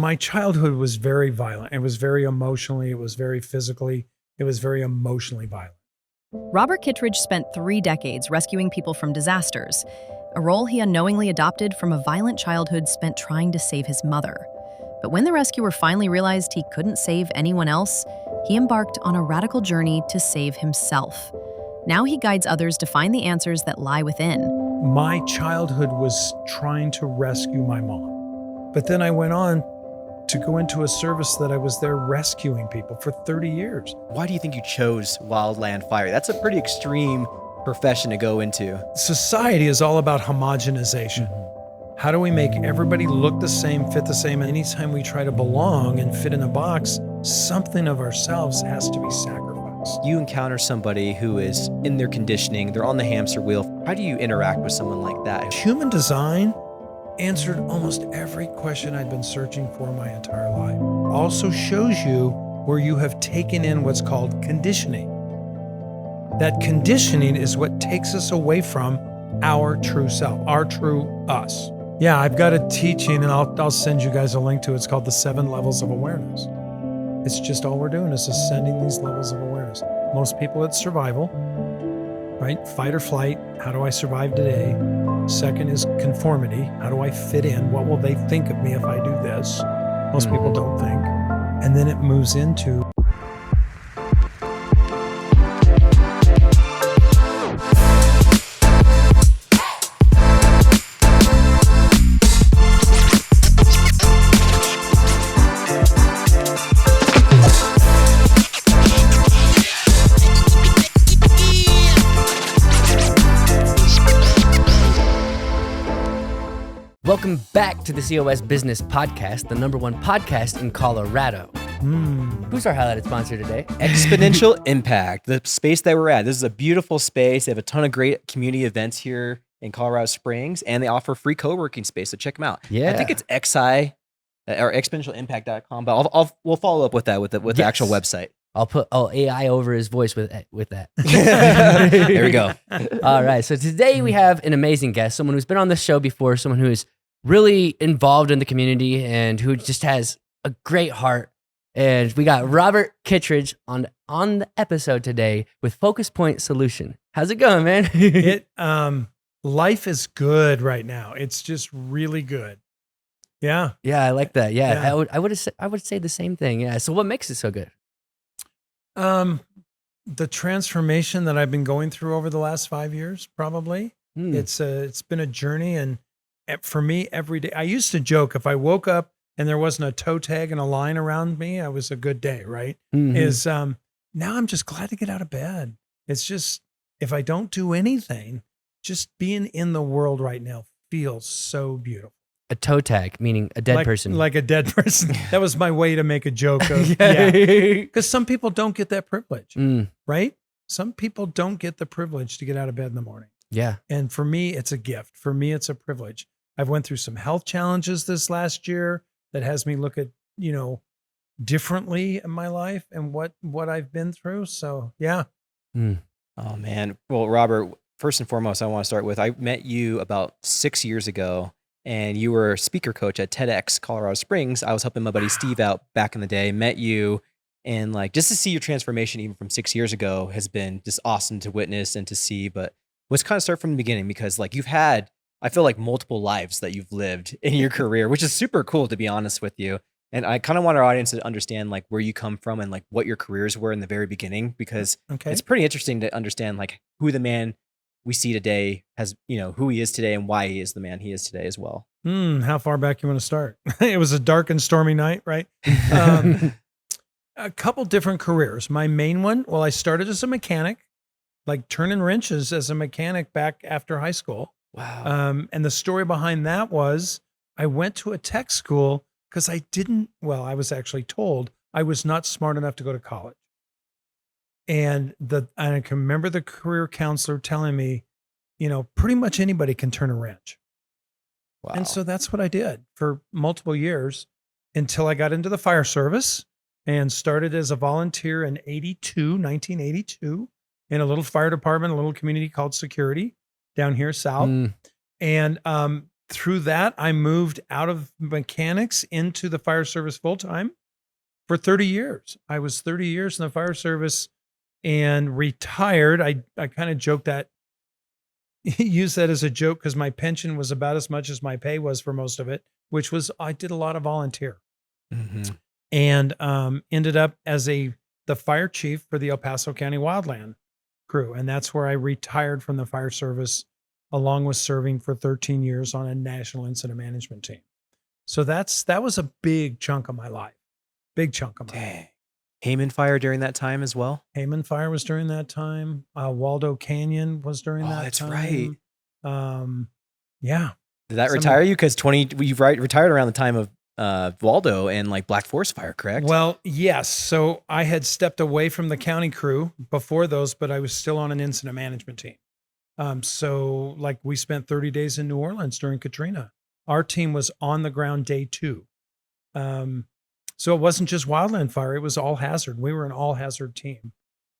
My childhood was very violent. It was very emotionally, it was very physically, it was very emotionally violent. Robert Kittridge spent 3 decades rescuing people from disasters, a role he unknowingly adopted from a violent childhood spent trying to save his mother. But when the rescuer finally realized he couldn't save anyone else, he embarked on a radical journey to save himself. Now he guides others to find the answers that lie within. My childhood was trying to rescue my mom. But then I went on to go into a service that I was there rescuing people for 30 years. Why do you think you chose wildland fire? That's a pretty extreme profession to go into. Society is all about homogenization. How do we make everybody look the same, fit the same? Anytime we try to belong and fit in a box, something of ourselves has to be sacrificed. You encounter somebody who is in their conditioning, they're on the hamster wheel. How do you interact with someone like that? Human design answered almost every question I'd been searching for my entire life. Also shows you where you have taken in what's called conditioning. That conditioning is what takes us away from our true self, our true us. Yeah, I've got a teaching, and I'll send you guys a link to it. It's called the 7 Levels of Awareness. It's just all we're doing is ascending these levels of awareness. Most people, it's survival, right? Fight or flight. How do I survive today? Second is conformity. How do I fit in? What will they think of me if I do this? Most people don't think. And then it moves into Welcome back to the COS Business Podcast, the #1 podcast in Colorado. Who's our highlighted sponsor today? Exponential Impact, the space that we're at. This is a beautiful space. They have a ton of great community events here in Colorado Springs, and they offer free co-working space, so check them out. Yeah. I think it's XI or exponentialimpact.com, but we'll follow up with that with the actual website. I'll put AI over his voice with that. There we go. All right, so today we have an amazing guest, someone who's been on the show before, someone who is really involved in the community and who just has a great heart. And we got Robert Kittridge on the episode today with Focus Point Solution. How's it going, man? Life is good right now. It's just really good. Yeah. Yeah, I like that. Yeah, Yeah. I would say the same thing. Yeah. So what makes it so good? The transformation that I've been going through over the last 5 years, probably. It's been a journey, and for me, every day. I used to joke if I woke up and there wasn't a toe tag and a line around me, it was a good day, right? Now I'm just glad to get out of bed. It's just, if I don't do anything, just being in the world right now feels so beautiful. A toe tag, meaning a dead person. Like a dead person. That was my way to make a joke of, yeah. Because some people don't get that privilege, right? Some people don't get the privilege to get out of bed in the morning. Yeah. And for me, it's a gift. For me, it's a privilege. I've went through some health challenges this last year that has me look at, differently in my life and what I've been through. So, yeah. Oh, man. Well, Robert, first and foremost, I want to start with, I met you about 6 years ago, and you were a speaker coach at TEDx Colorado Springs. I was helping my buddy Steve out back in the day, met you, and just to see your transformation even from 6 years ago has been just awesome to witness and to see. But let's kind of start from the beginning, because you've had, I feel like, multiple lives that you've lived in your career, which is super cool, to be honest with you. And I kind of want our audience to understand where you come from and what your careers were in the very beginning, because it's pretty interesting to understand who the man we see today has, who he is today and why he is the man he is today as well. How far back you want to start? It was a dark and stormy night, right? A couple different careers. My main one, well, I started as a mechanic, turning wrenches as a mechanic back after high school. Wow. And the story behind that was I went to a tech school because I was actually told I was not smart enough to go to college. And I can remember the career counselor telling me, pretty much anybody can turn a wrench. Wow. And so that's what I did for multiple years until I got into the fire service and started as a volunteer in 1982, in a little fire department, a little community called Security down here south. And through that, I moved out of mechanics into the fire service full time for 30 years. I was 30 years in the fire service and retired. I kind of joke that, use that as a joke because my pension was about as much as my pay was for most of it, which was I did a lot of volunteer and ended up as the fire chief for the El Paso County Wildland crew. And that's where I retired from the fire service along with serving for 13 years on a national incident management team. So that was a big chunk of my life. Big chunk of my life. Hayman Fire during that time as well? Hayman Fire was during that time. Waldo Canyon was during that that's time. right. Yeah. Did that retire you? Because you retired around the time of Waldo and like Black Forest Fire, correct? Well, yes. So I had stepped away from the county crew before those, but I was still on an incident management team. So like we spent 30 days in New Orleans during Katrina. Our team was on the ground day 2. So it wasn't just wildland fire, it was all hazard. We were an all hazard team.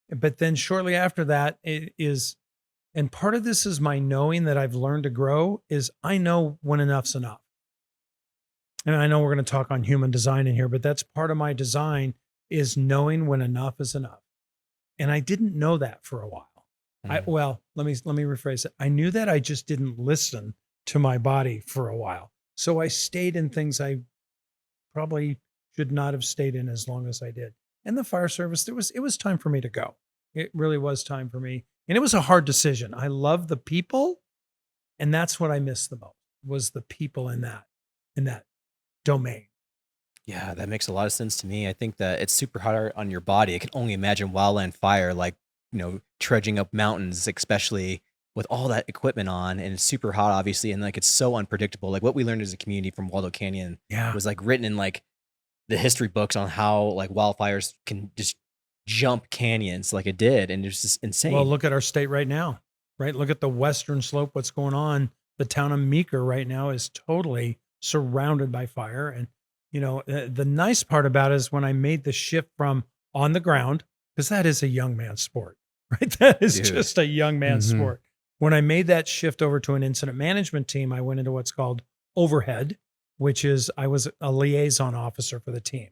But then shortly after that, and part of this is my knowing that I've learned to grow, is I know when enough's enough. And I know we're going to talk on human design in here, but that's part of my design, is knowing when enough is enough. And I didn't know that for a while. Let me rephrase it. I knew that, I just didn't listen to my body for a while. So I stayed in things I probably should not have stayed in as long as I did. And the fire service, it was time for me to go. It really was time for me. And it was a hard decision. I love the people, and that's what I missed the most, was the people in that domain. Yeah, that makes a lot of sense to me. I think that it's super hard on your body. I can only imagine wildland fire, like, trudging up mountains, especially with all that equipment on, and it's super hot, obviously, and like it's so unpredictable. Like what we learned as a community from Waldo Canyon was like written in like the history books on how like wildfires can just jump canyons like it did, and it's just insane. Well, look at our state right now, right? Look at the western slope, what's going on. The town of Meeker right now is totally surrounded by fire. And, the nice part about it is when I made the shift from on the ground, because that is a young man's sport, right? That is just a young man's sport. When I made that shift over to an incident management team, I went into what's called overhead, which is I was a liaison officer for the team.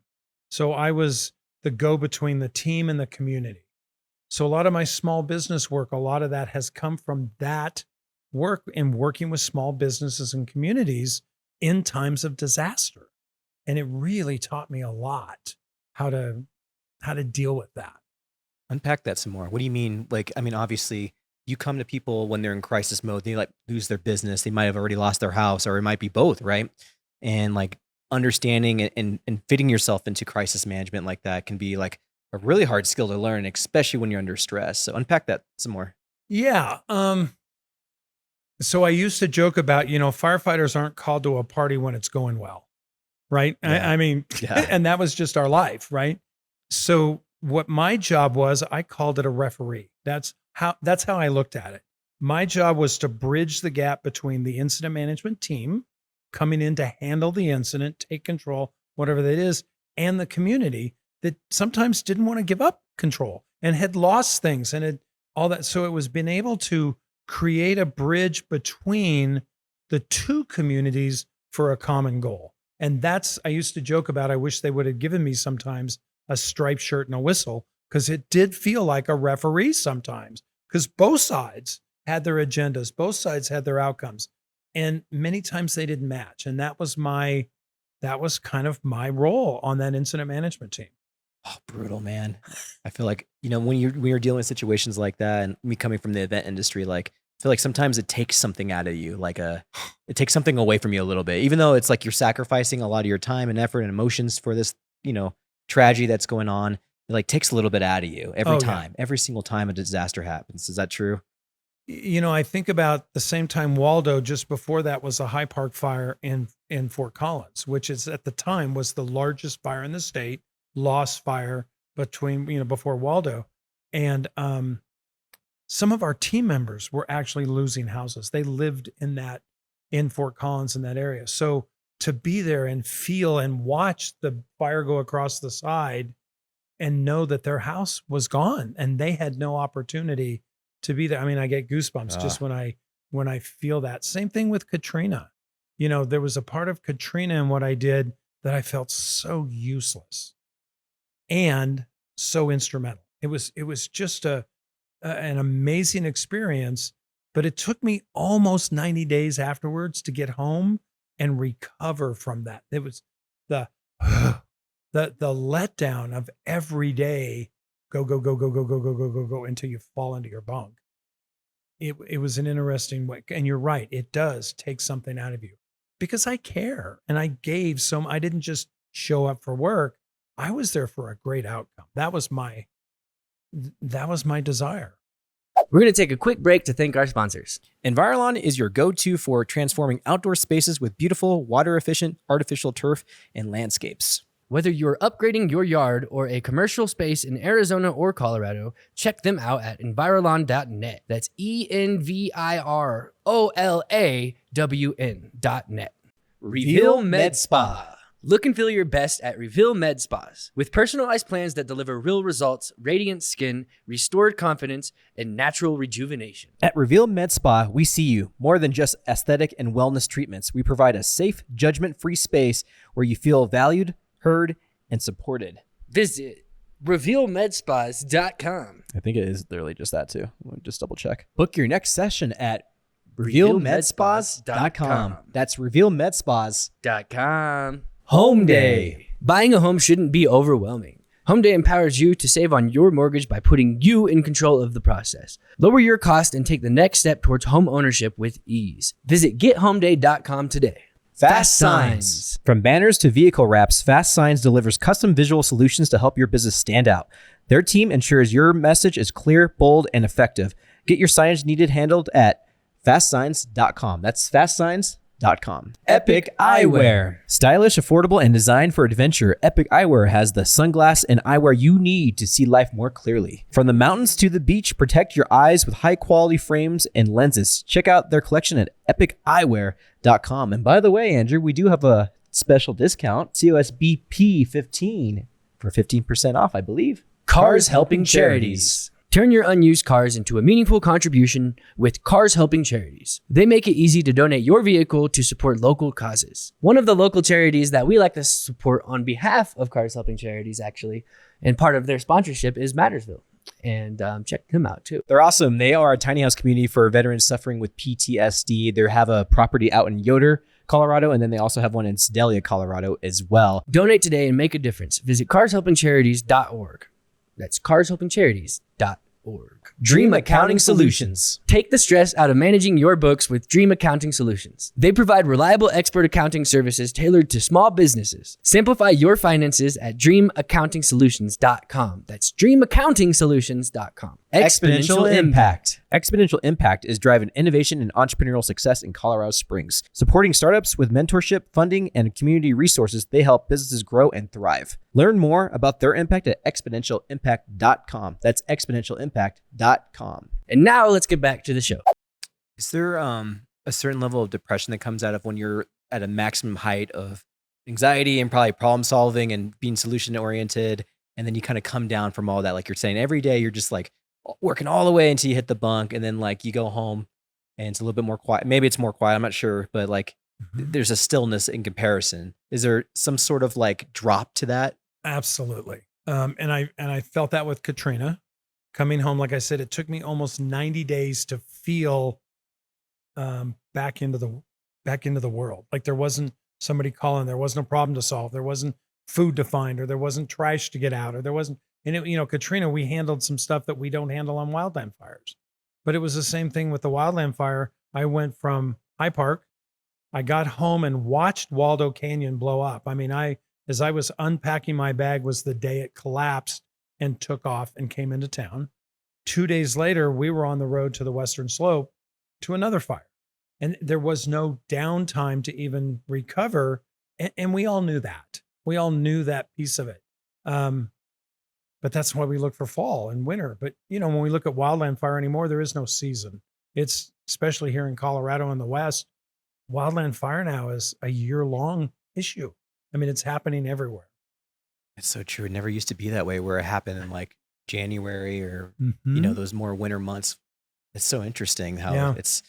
So I was the go-between the team and the community. So a lot of my small business work, a lot of that has come from that work in working with small businesses and communities in times of disaster. And it really taught me a lot how to deal with that. Unpack that some more. What do you mean? Like, I mean, obviously you come to people when they're in crisis mode, they like lose their business. They might have already lost their house, or it might be both, right? And like understanding and fitting yourself into crisis management like that can be like a really hard skill to learn, especially when you're under stress. So unpack that some more. Yeah. So I used to joke about, firefighters aren't called to a party when it's going well, right? Yeah. I mean, and that was just our life, right? So what my job was, I called it a referee. That's how I looked at it. My job was to bridge the gap between the incident management team coming in to handle the incident, take control, whatever that is, and the community that sometimes didn't want to give up control and had lost things and had all that. So it was being able to create a bridge between the two communities for a common goal. And I used to joke about, I wish they would have given me sometimes a striped shirt and a whistle, because it did feel like a referee sometimes, because both sides had their agendas, both sides had their outcomes, and many times they didn't match. And that was kind of my role on that incident management team. Oh, brutal, man. I feel like, when you're dealing with situations like that, and me coming from the event industry, like I feel like sometimes it takes something out of you, it takes something away from you a little bit, even though it's like you're sacrificing a lot of your time and effort and emotions for this, tragedy that's going on. It like takes a little bit out of you every single time a disaster happens. Is that true? I think about the same time Waldo, just before that, was a High Park fire in Fort Collins, which is at the time was the largest fire in the state, lost fire before Waldo. And some of our team members were actually losing houses. They lived in Fort Collins in that area. So to be there and feel and watch the fire go across the side and know that their house was gone and they had no opportunity to be there. I mean, I get goosebumps just when I feel that. Same thing with Katrina. there was a part of Katrina and what I did that I felt so useless and so instrumental. It was just an amazing experience, but it took me almost 90 days afterwards to get home and recover from that. It was the letdown of every day, go until you fall into your bunk. It was an interesting way. And you're right, it does take something out of you because I care and I gave I didn't just show up for work. I was there for a great outcome. That was my desire. We're going to take a quick break to thank our sponsors. Envirolon is your go-to for transforming outdoor spaces with beautiful, water-efficient, artificial turf and landscapes. Whether you're upgrading your yard or a commercial space in Arizona or Colorado, check them out at envirolon.net. That's ENVIROLAWN.net. Reveal Med Spa. Look and feel your best at Reveal Med Spas. With personalized plans that deliver real results, radiant skin, restored confidence, and natural rejuvenation. At Reveal Med Spa, we see you more than just aesthetic and wellness treatments. We provide a safe, judgment-free space where you feel valued, heard, and supported. Visit revealmedspas.com. I think it is literally just that too. We'll just double check. Book your next session at revealmedspas.com. That's revealmedspas.com. Home Day. Buying a home shouldn't be overwhelming. Home Day empowers you to save on your mortgage by putting you in control of the process. Lower your cost and take the next step towards home ownership with ease. Visit gethomeday.com today. Fast Signs. From banners to vehicle wraps, Fast Signs delivers custom visual solutions to help your business stand out. Their team ensures your message is clear, bold, and effective. Get your signage needed handled at fastsigns.com. That's fastsigns.com. Epic Eyewear. Stylish, affordable, and designed for adventure, Epic Eyewear has the sunglass and eyewear you need to see life more clearly. From the mountains to the beach, protect your eyes with high-quality frames and lenses. Check out their collection at epiceyewear.com. And by the way, Andrew, we do have a special discount, COSBP15 for 15% off, I believe. Cars Helping Charities. Turn your unused cars into a meaningful contribution with Cars Helping Charities. They make it easy to donate your vehicle to support local causes. One of the local charities that we like to support on behalf of Cars Helping Charities, actually, and part of their sponsorship is Mattersville. And check them out too. They're awesome. They are a tiny house community for veterans suffering with PTSD. They have a property out in Yoder, Colorado, and then they also have one in Sedalia, Colorado as well. Donate today and make a difference. Visit carshelpingcharities.org. That's carshelpingcharities.org. Dream Accounting Solutions. Take the stress out of managing your books with Dream Accounting Solutions. They provide reliable expert accounting services tailored to small businesses. Simplify your finances at dreamaccountingsolutions.com. That's dreamaccountingsolutions.com. Exponential Impact. Exponential Impact is driving innovation and entrepreneurial success in Colorado Springs. Supporting startups with mentorship, funding, and community resources, they help businesses grow and thrive. Learn more about their impact at exponentialimpact.com. That's exponentialimpact.com. And now let's get back to the show. Is there a certain level of depression that comes out of when you're at a maximum height of anxiety and probably problem solving and being solution oriented, and then you kind of come down from all that? Like you're saying, every day you're just like working all the way until you hit the bunk, and then like you go home and it's a little bit more quiet. Maybe it's more quiet, I'm not sure, but like there's a stillness in comparison. Is there some sort of like drop to that? Absolutely. And I felt that with Katrina coming home. Like I said, it took me almost 90 days to feel back into the world. Like there wasn't somebody calling, there was no problem to solve, there wasn't food to find, or there wasn't trash to get out, or there wasn't. And it, Katrina, we handled some stuff that we don't handle on wildland fires. But it was the same thing with the wildland fire. I went from High Park. I got home and watched Waldo Canyon blow up. I mean, as I was unpacking my bag was the day it collapsed and took off and came into town. 2 days later, we were on the road to the Western Slope to another fire. And there was no downtime to even recover. And we all knew that. We all knew that piece of it. But that's why we look for fall and winter. But, when we look at wildland fire anymore, there is no season. It's, especially here in Colorado in the West, wildland fire now is a year-long issue. I mean, it's happening everywhere. It's so true. It never used to be that way where it happened in like January or, Mm-hmm. those more winter months. It's so interesting how it's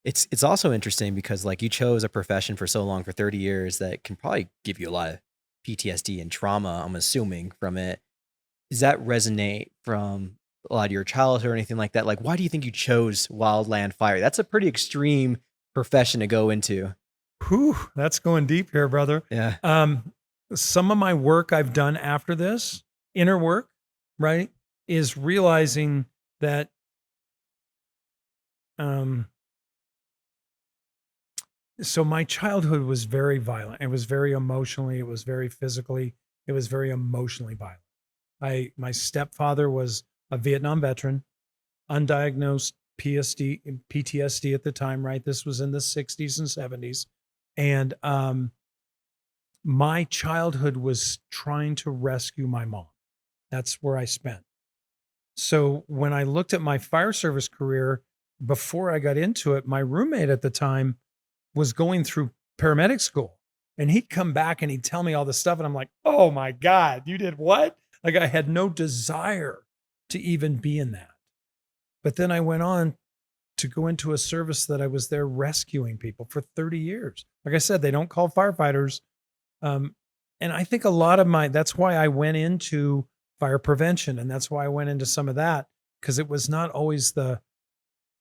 It's also interesting because like you chose a profession for so long, for 30 years, that can probably give you a lot of PTSD and trauma, I'm assuming, from it. Does that resonate from a lot of your childhood or anything like that? Like, why do you think you chose wildland fire? That's a pretty extreme profession to go into. Whew, that's going deep here, brother. Yeah. Some of my work I've done after this, inner work, right, is realizing that so my childhood was very violent. It was very emotionally, it was very physically, it was very emotionally violent. My stepfather was a Vietnam veteran, undiagnosed PTSD at the time, right? This was in the 60s and 70s. And my childhood was trying to rescue my mom. That's where I spent. So when I looked at my fire service career, before I got into it, my roommate at the time was going through paramedic school, and he'd come back and he'd tell me all this stuff. And I'm like, oh my God, you did what? Like I had no desire to even be in that. But then I went on to go into a service that I was there rescuing people for 30 years. Like I said, they don't call firefighters. And I think a lot of that's why I went into fire prevention. And that's why I went into some of that, because it was not always the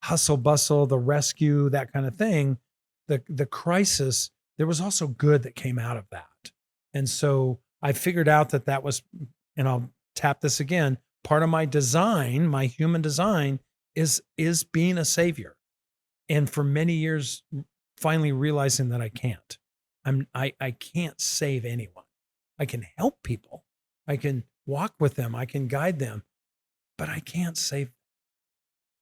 hustle bustle, the rescue, that kind of thing. The crisis, there was also good that came out of that. And so I figured out that was, and I'll tap this again, part of my design, my human design is being a savior. And for many years, finally realizing that I can't. I can't save anyone. I can help people. I can walk with them. I can guide them, but I can't save them.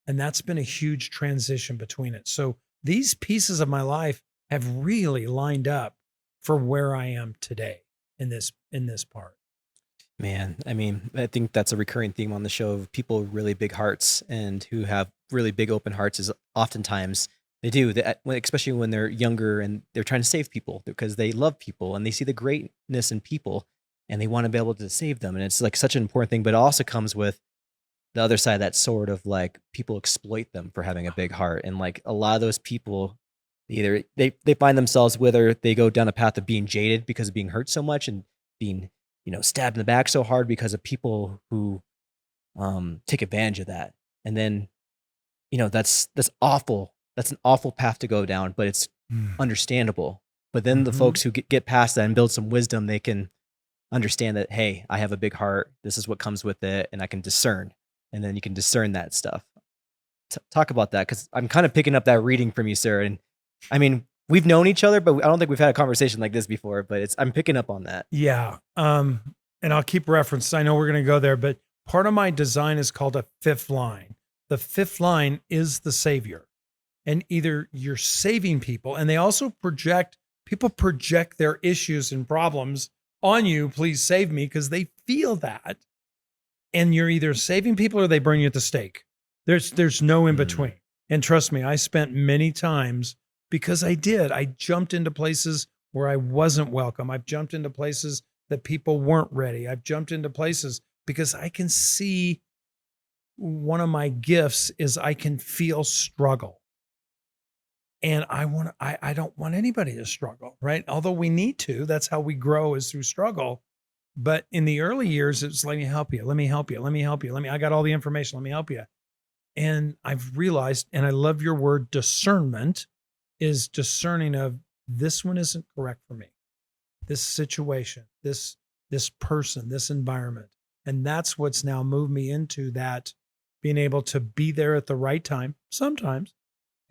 And that's been a huge transition between it. So these pieces of my life have really lined up for where I am today in this part. Man, I mean, I think that's a recurring theme on the show of people with really big hearts and who have really big open hearts is oftentimes they do that, especially when they're younger and they're trying to save people because they love people and they see the greatness in people and they want to be able to save them. And it's like such an important thing, but it also comes with the other side of that sort of like people exploit them for having a big heart. And like a lot of those people, either they find themselves whether they go down a path of being jaded because of being hurt so much and being, stabbed in the back so hard because of people who take advantage of that. And then, that's awful. That's an awful path to go down, but it's understandable. But then the folks who get past that and build some wisdom, they can understand that, hey, I have a big heart. This is what comes with it. And I can discern. And then you can discern that stuff. Talk about that, because I'm kind of picking up that reading from you, sir. And I mean, we've known each other, but I don't think we've had a conversation like this before, but I'm picking up on that. Yeah. And I'll keep reference. I know we're going to go there, but part of my design is called a fifth line. The fifth line is the savior. And either you're saving people, and they also people project their issues and problems on you. Please save me, because they feel that. And you're either saving people or they burn you at the stake. There's no in between. And trust me, I spent many times, because I jumped into places where I wasn't welcome. I've jumped into places that people weren't ready. I've jumped into places because I can see, one of my gifts is I can feel struggle. And I don't want anybody to struggle, right? Although we need to, that's how we grow, is through struggle. But in the early years, it's let me help you. Let me help you. Let me help you. I got all the information. Let me help you. And I've realized, and I love your word discernment, is discerning of this one isn't correct for me. This situation, this person, this environment. And that's what's now moved me into that, being able to be there at the right time sometimes,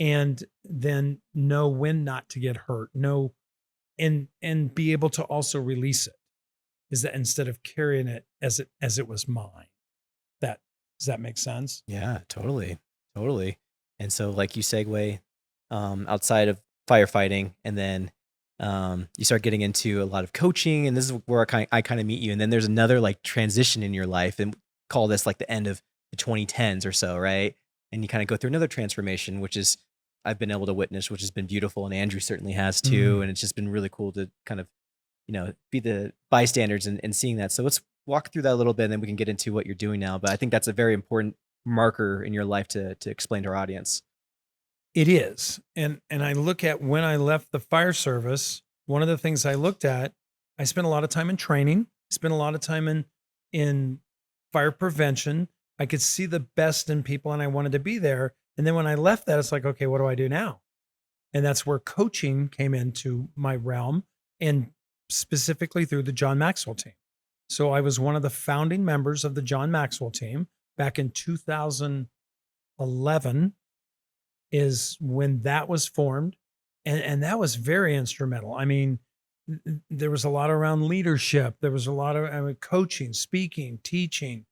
and then know when not to get hurt, and be able to also release it. Is that instead of carrying it as it was mine. Does that make sense? Yeah, totally. And so like you segue outside of firefighting, and then you start getting into a lot of coaching, and this is where I kind of meet you. And then there's another like transition in your life, and call this like the end of the 2010s or so, right? And you kind of go through another transformation, which is I've been able to witness, which has been beautiful, and Andrew certainly has too. And it's just been really cool to kind of be the bystanders and seeing that. So let's walk through that a little bit, and then we can get into what you're doing now. But I think that's a very important marker in your life to explain to our audience. It is. And I look at when I left the fire service, one of the things I looked at, I spent a lot of time in training, spent a lot of time in fire prevention. I could see the best in people and I wanted to be there. And then when I left that, it's like, okay, what do I do now? And that's where coaching came into my realm, and specifically through the John Maxwell team. So I was one of the founding members of the John Maxwell team back in 2011 is when that was formed. And that was very instrumental. I mean, there was a lot around leadership. There was a lot of coaching, speaking, teaching,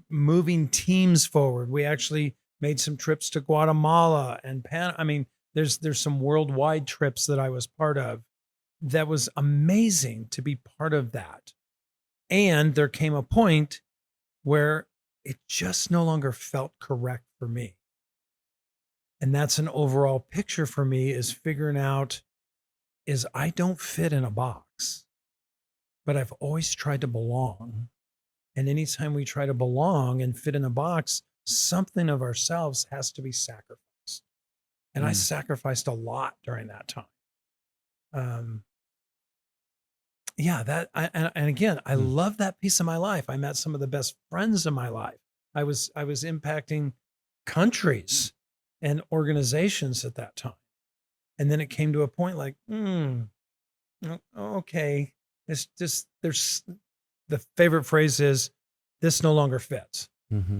moving teams forward. We actually made some trips to Guatemala and I mean, there's some worldwide trips that I was part of. That was amazing to be part of that. And there came a point where it just no longer felt correct for me. And that's an overall picture for me, is figuring out is I don't fit in a box, but I've always tried to belong. And anytime we try to belong and fit in a box, something of ourselves has to be sacrificed. And I sacrificed a lot during that time. And again, I love that piece of my life. I met some of the best friends in my life. I was impacting countries and organizations at that time. And then it came to a point like, okay, it's just, there's the favorite phrase is, this no longer fits. Mm-hmm.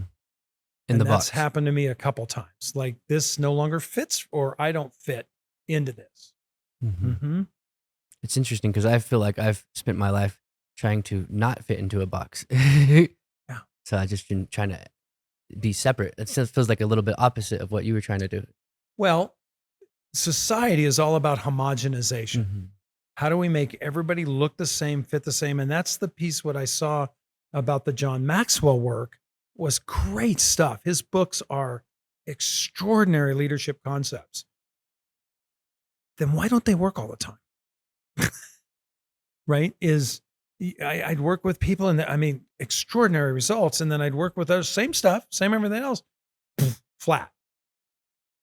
And the that's box. happened to me a couple times. Like, this no longer fits, or I don't fit into this. Mm-hmm. Mm-hmm. It's interesting because I feel like I've spent my life trying to not fit into a box. Yeah. So I just been trying to be separate. It feels like a little bit opposite of what you were trying to do. Well, society is all about homogenization. Mm-hmm. How do we make everybody look the same, fit the same? And that's the piece what I saw about the John Maxwell work was great stuff. His books are extraordinary leadership concepts. Then why don't they work all the time? Right? I'd work with people and extraordinary results. And then I'd work with those same stuff, same everything else, flat.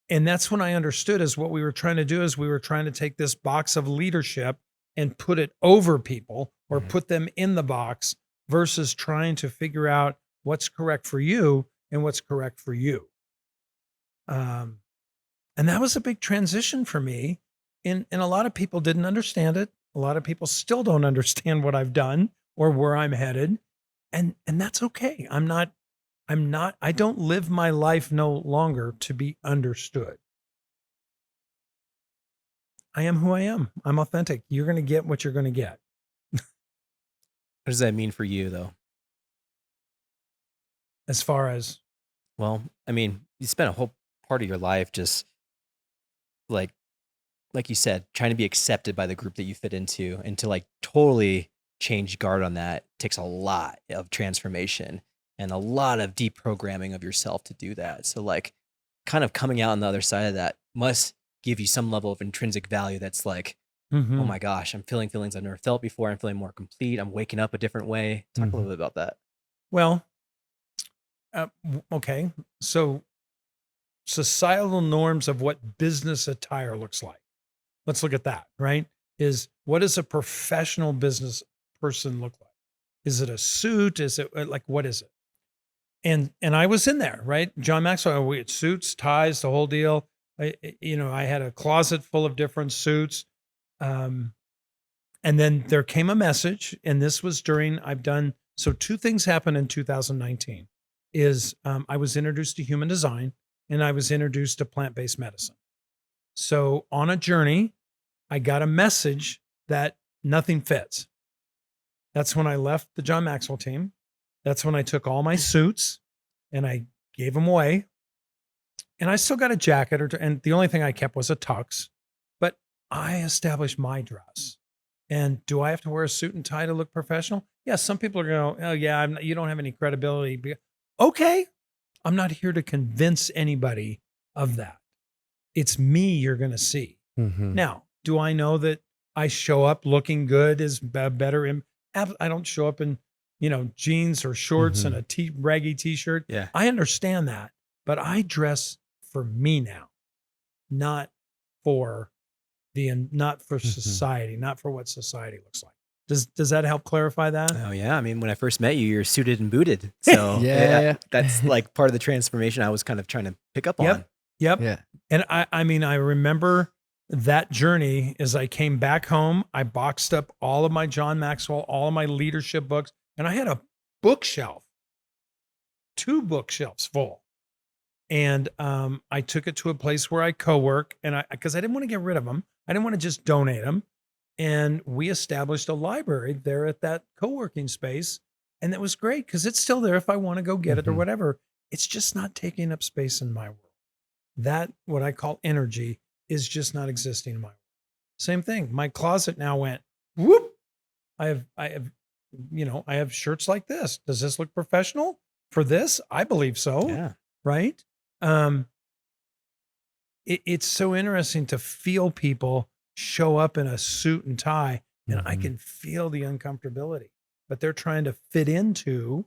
And that's when I understood is what we were trying to do is we were trying to take this box of leadership and put it over people or put them in the box versus trying to figure out what's correct for you and what's correct for you. And that was a big transition for me. And a lot of people didn't understand it. A lot of people still don't understand what I've done or where I'm headed. And that's okay. I don't live my life no longer to be understood. I am who I am. I'm authentic. You're going to get what you're going to get. What does that mean for you, though? As far as? Well, I mean, you spent a whole part of your life just like you said, trying to be accepted by the group that you fit into, and to like totally change guard on that takes a lot of transformation and a lot of deprogramming of yourself to do that. So like kind of coming out on the other side of that must give you some level of intrinsic value that's like, oh my gosh, I'm feeling feelings I've never felt before. I'm feeling more complete. I'm waking up a different way. Talk a little bit about that. Well, okay. So societal norms of what business attire looks like. Let's look at that, right? What does a professional business person look like? Is it a suit? Is it like, what is it? And I was in there, right? John Maxwell, we had suits, ties, the whole deal. I had a closet full of different suits. And then there came a message, and this was so two things happened in 2019 is I was introduced to human design and I was introduced to plant-based medicine. So on a journey, I got a message that nothing fits. That's when I left the John Maxwell team. That's when I took all my suits and I gave them away. And I still got a jacket, and the only thing I kept was a tux. But I established my dress. And do I have to wear a suit and tie to look professional? Yeah, some people are going, oh yeah, you don't have any credibility. Okay, I'm not here to convince anybody of that. It's me you're going to see. Now, do I know that I show up looking good is better? I don't show up in, jeans or shorts and a raggy t-shirt. Yeah. I understand that, but I dress for me now. not for not for Mhm. society, not for what society looks like. Does that help clarify that? Oh yeah, I mean, when I first met you, you're suited and booted. So Yeah. that's like part of the transformation I was kind of trying to pick up on. Yep. Yeah. And I mean, I remember that journey as I came back home. I boxed up all of my John Maxwell, all of my leadership books, and I had a bookshelf, 2 bookshelves full. And I took it to a place where I co-work, and because I didn't want to get rid of them, I didn't want to just donate them. And we established a library there at that co-working space, and that was great because it's still there if I want to go get it or Mhm. whatever. It's just not taking up space in my world. That, what I call energy, is just not existing in my world. Same thing. My closet now went whoop. I have, I have shirts like this. Does this look professional for this? I believe so. Yeah. Right. It's so interesting to feel people show up in a suit and tie, and I Mhm. can feel the uncomfortability, but they're trying to fit into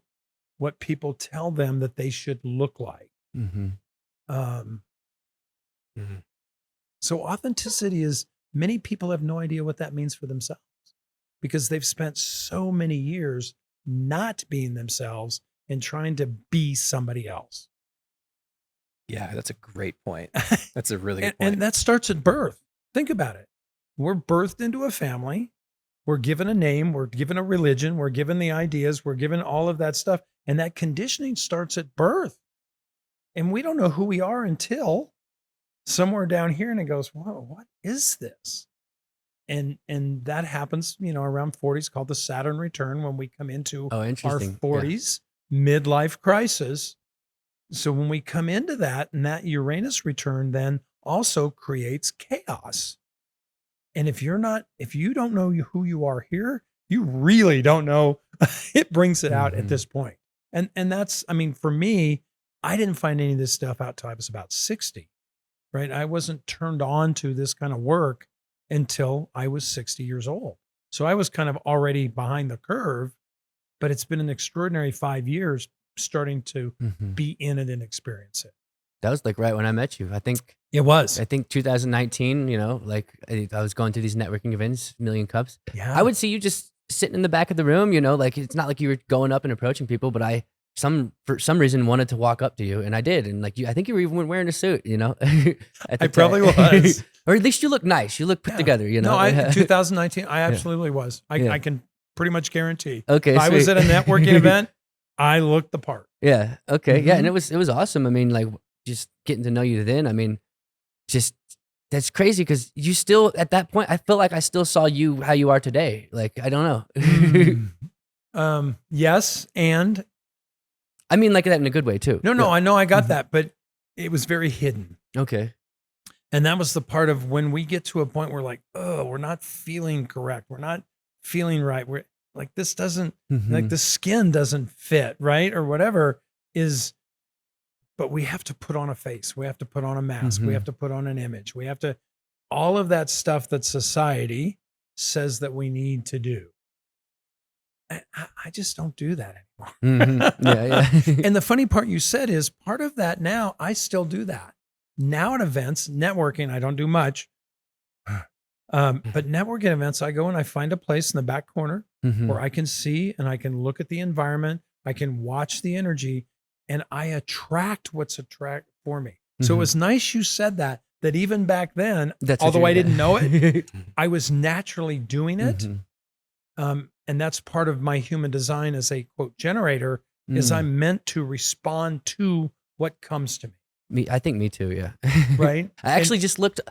what people tell them that they should look like. Mhm. Um, Mhm. so authenticity is, many people have no idea what that means for themselves because they've spent so many years not being themselves and trying to be somebody else. Yeah, that's a great point. That's a really good And point. that starts at birth. Think about it. We're birthed into a family. We're given a name. We're given a religion. We're given the ideas. We're given all of that stuff. And that conditioning starts at birth. And we don't know who we are until somewhere down here, and it goes, whoa, what is this? And that happens, around 40s, called the Saturn return, when we come into Oh, our interesting. Yeah. 40s midlife crisis. So when we come into that, and that Uranus return then also creates chaos. And if you don't know who you are here, you really don't know. It brings it out at Mhm. this point. And that's, I mean, for me, I didn't find any of this stuff out till I was about 60, right? I wasn't turned on to this kind of work until I was 60 years old. So I was kind of already behind the curve, but it's been an extraordinary 5 years starting to Mhm. be in it and experience it. That was like right when I met you. I think It was. 2019, like I was going through these networking events, Million Cups. Yeah. I would see you just sitting in the back of the room, like it's not like you were going up and approaching people, but for some reason wanted to walk up to you, and I did. And like I think you were even wearing a suit, at the I probably time. was. Or at least you look nice. You look put Yeah. together, No, 2019, I absolutely was. Yeah. I can pretty much guarantee. Okay, If I was sweet. at a networking event, I looked the part. Yeah. Okay. Yeah. And Mhm. it was awesome. I mean, like just getting to know you then. I mean, just that's crazy because you still at that point. I feel like I still saw you how you are today. Like I don't know. Yes, and I mean, like that in a good way too. no, I know I got Mhm. that, but it was very hidden. Okay. And that was the part of when we get to a point where like, oh, we're not feeling correct. We're not feeling right. We're like, this doesn't, like Mhm. the skin doesn't fit, right? Or whatever but we have to put on a face. We have to put on a mask. We Mhm. have to put on an image. We have to, all of that stuff that society says that we need to do. I just don't do that anymore. Mhm. Yeah. And the funny part you said is part of that now, I still do that. Now at events, networking, I don't do much. But networking events, I go and I find a place in the back corner Mhm. where I can see and I can look at the environment. I can watch the energy and I attract what's attract for me. So it Mhm. was nice you said that even back then, That's what although you're- I didn't know it, Mm-hmm. I was naturally doing it. Mhm. And that's part of my human design as a quote generator is Mm. I'm meant to respond to what comes to me. I think me too. Yeah. Right. I actually just looked.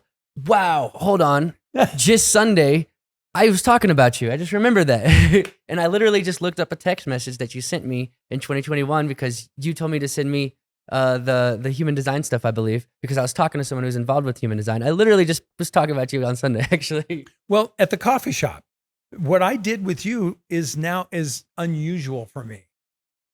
Wow. Hold on. Just Sunday, I was talking about you. I just remember that. And I literally just looked up a text message that you sent me in 2021 because you told me to send me the human design stuff, I believe, because I was talking to someone who's involved with human design. I literally just was talking about you on Sunday, actually. Well, at the coffee shop, what I did with you is unusual for me.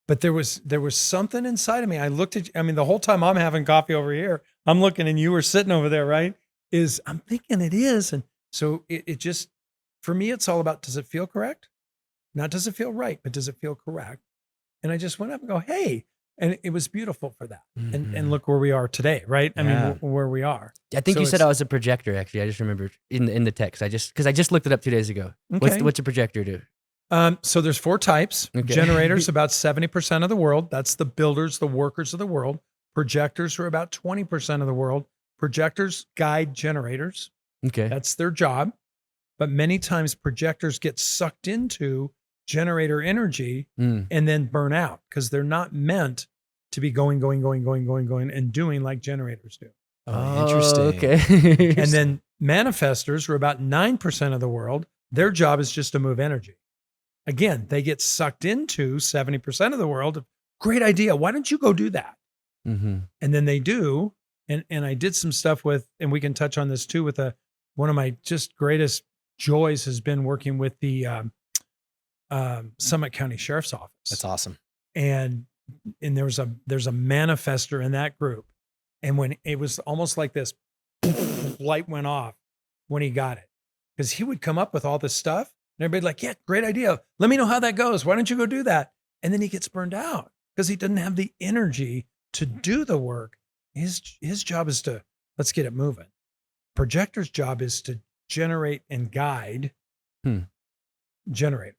But there was something inside of me. I looked at, the whole time I'm having coffee over here, I'm looking and you were sitting over there, right? I'm thinking it is. And so it just, for me, it's all about, does it feel correct? Not does it feel right, but does it feel correct? And I just went up and go, hey, And it was beautiful for that. Mhm. And look where we are today, right? I Yeah. mean, where we are. I think So you said it's- I was a projector. Actually, I just remembered in the text. Because I just looked it up 2 days ago. Okay. What's a projector do? So there's 4 types. Okay. Generators, about 70% of the world. That's the builders, the workers of the world. Projectors are about 20% of the world. Projectors guide generators. Okay. That's their job. But many times projectors get sucked into generator energy Mm. and then burn out because they're not meant to be going, and doing like generators do. Oh, interesting. Okay. And then manifestors are about 9% of the world. Their job is just to move energy. Again, they get sucked into 70% of the world. Great idea. Why don't you go do that? Mm-hmm. And then they do. And I did some stuff with, and we can touch on this too, with one of my just greatest joys has been working with the Summit County Sheriff's Office. That's awesome. And there's a manifester in that group. And when it was almost like this, light went off when he got it. Because he would come up with all this stuff and everybody's like, yeah, great idea. Let me know how that goes. Why don't you go do that? And then he gets burned out because he doesn't have the energy to do the work. His job is to, let's get it moving. Projector's job is to generate and guide generators.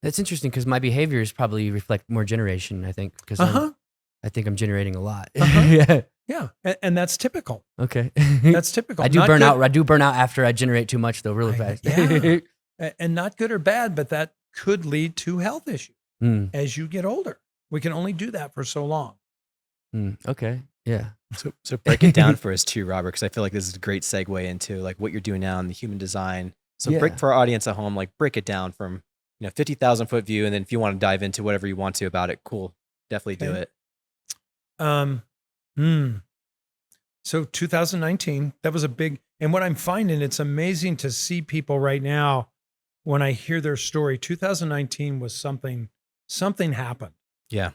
That's interesting because my behaviors probably reflect more generation, I think, because I think I'm generating a lot. Yeah. Yeah. And that's typical. Okay. That's typical. I do Not burn good- out. I do burn out after I generate too much, though, really fast. Yeah. And not good or bad, but that could lead to health issues Mm, as you get older. We can only do that for so long. okay. Yeah. So break it down for us too, Robert, because I feel like this is a great segue into like what you're doing now in the human design. So Yeah. break for our audience at home, like break it down from 50,000 foot view, and then if you want to dive into whatever you want to about it, cool, definitely do Okay. it. So 2019, that was a big, and what I'm finding, it's amazing to see people right now when I hear their story. 2019 was something happened, Yeah.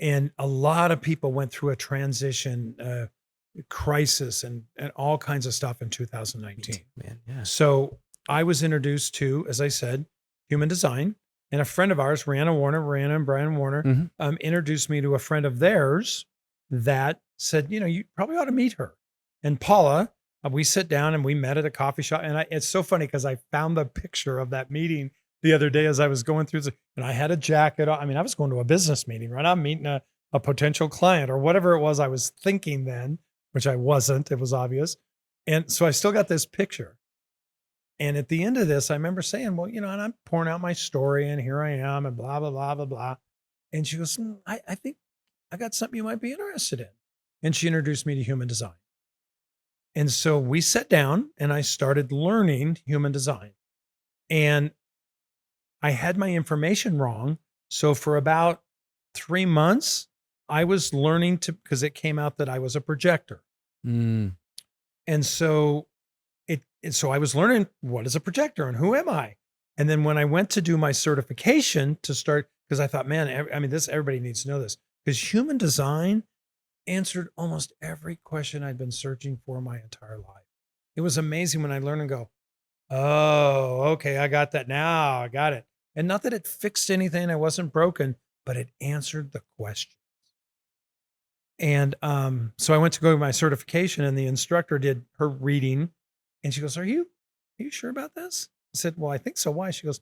And a lot of people went through a transition, crisis and all kinds of stuff in 2019. Man, yeah. So I was introduced to, as I said, human design, and a friend of ours, Rihanna and Brian Warner, Mhm. introduced me to a friend of theirs that said, you probably ought to meet her. And Paula, we sit down and we met at a coffee shop. And it's so funny because I found the picture of that meeting the other day as I was going through, and I had a jacket on. I mean, I was going to a business meeting, right? I'm meeting a potential client or whatever it was I was thinking then, which I wasn't. It was obvious. And so I still got this picture. And at the end of this, I remember saying, well, and I'm pouring out my story and here I am and blah, blah, blah, blah, blah. And she goes, I think I got something you might be interested in. And she introduced me to human design. And so we sat down and I started learning human design. And I had my information wrong. So for about 3 months, I was learning because it came out that I was a projector. Mm. And so so I was learning what is a projector and who am I? And then when I went to do my certification to start, because I thought, man, everybody needs to know this, because human design answered almost every question I'd been searching for my entire life. It was amazing when I learned and go, oh, okay, I got that now. I got it. And not that it fixed anything. I wasn't broken, but it answered the questions. And so I went to go to my certification and the instructor did her reading. And she goes, are you sure about this? I said, well, I think so. Why? She goes,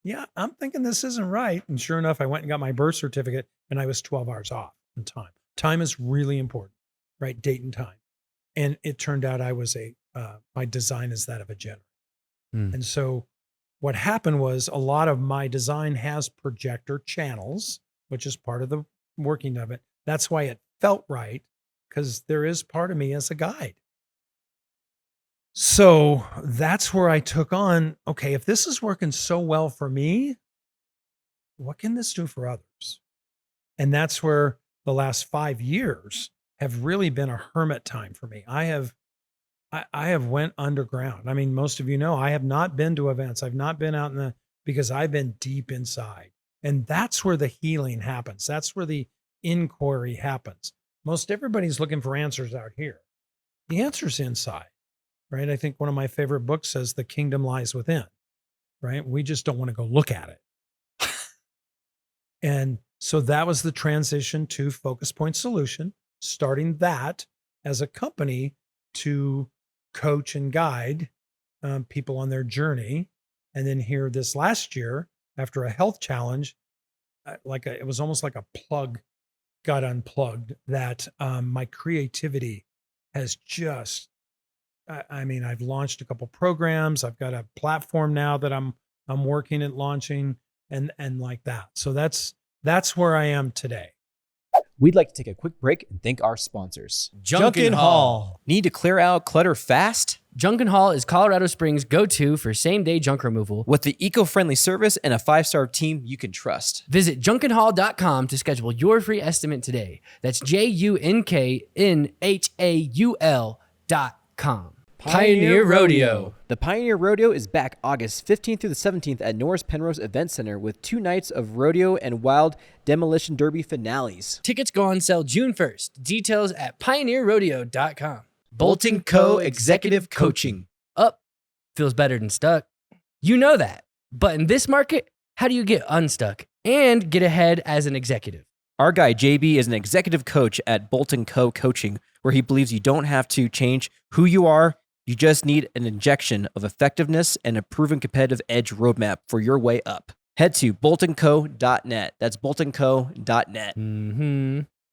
yeah, I'm thinking this isn't right. And sure enough, I went and got my birth certificate and I was 12 hours off in time. Time is really important, right? Date and time. And it turned out I was my design is that of a generator. Mm. And so what happened was a lot of my design has projector channels, which is part of the working of it. That's why it felt right, because there is part of me as a guide. So that's where I took on, okay, if this is working so well for me, what can this do for others? And that's where the last 5 years have really been a hermit time for me. I have went underground. I mean, most of you know, I have not been to events. I've not been out because I've been deep inside. And that's where the healing happens. That's where the inquiry happens. Most everybody's looking for answers out here. The answer's inside, right? I think one of my favorite books says the kingdom lies within, right? We just don't want to go look at it. And So that was the transition to Focus Point Solution, starting that as a company to coach and guide people on their journey. And then here this last year, after a health challenge, it was almost like a plug got unplugged, that my creativity has just, I've launched a couple programs. I've got a platform now that I'm working at launching and like that. So that's where I am today. We'd like to take a quick break and thank our sponsors. Junkin' Hall. Need to clear out clutter fast? Junkin' Hall is Colorado Springs' go-to for same-day junk removal. With the eco-friendly service and a 5-star team you can trust. Visit junkinhall.com to schedule your free estimate today. That's JUNKNHAUL.com. Pioneer Rodeo. The Pioneer Rodeo is back August 15th through the 17th at Norris Penrose Event Center with 2 nights of rodeo and wild demolition derby finales. Tickets go on sale June 1st. Details at pioneerrodeo.com. Bolton Co. Executive Coaching. Up feels better than stuck. You know that. But in this market, how do you get unstuck and get ahead as an executive? Our guy JB is an executive coach at Bolton Co. Coaching, where he believes you don't have to change who you are. You just need an injection of effectiveness and a proven competitive edge roadmap for your way up. Head to boltonco.net. That's boltonco.net.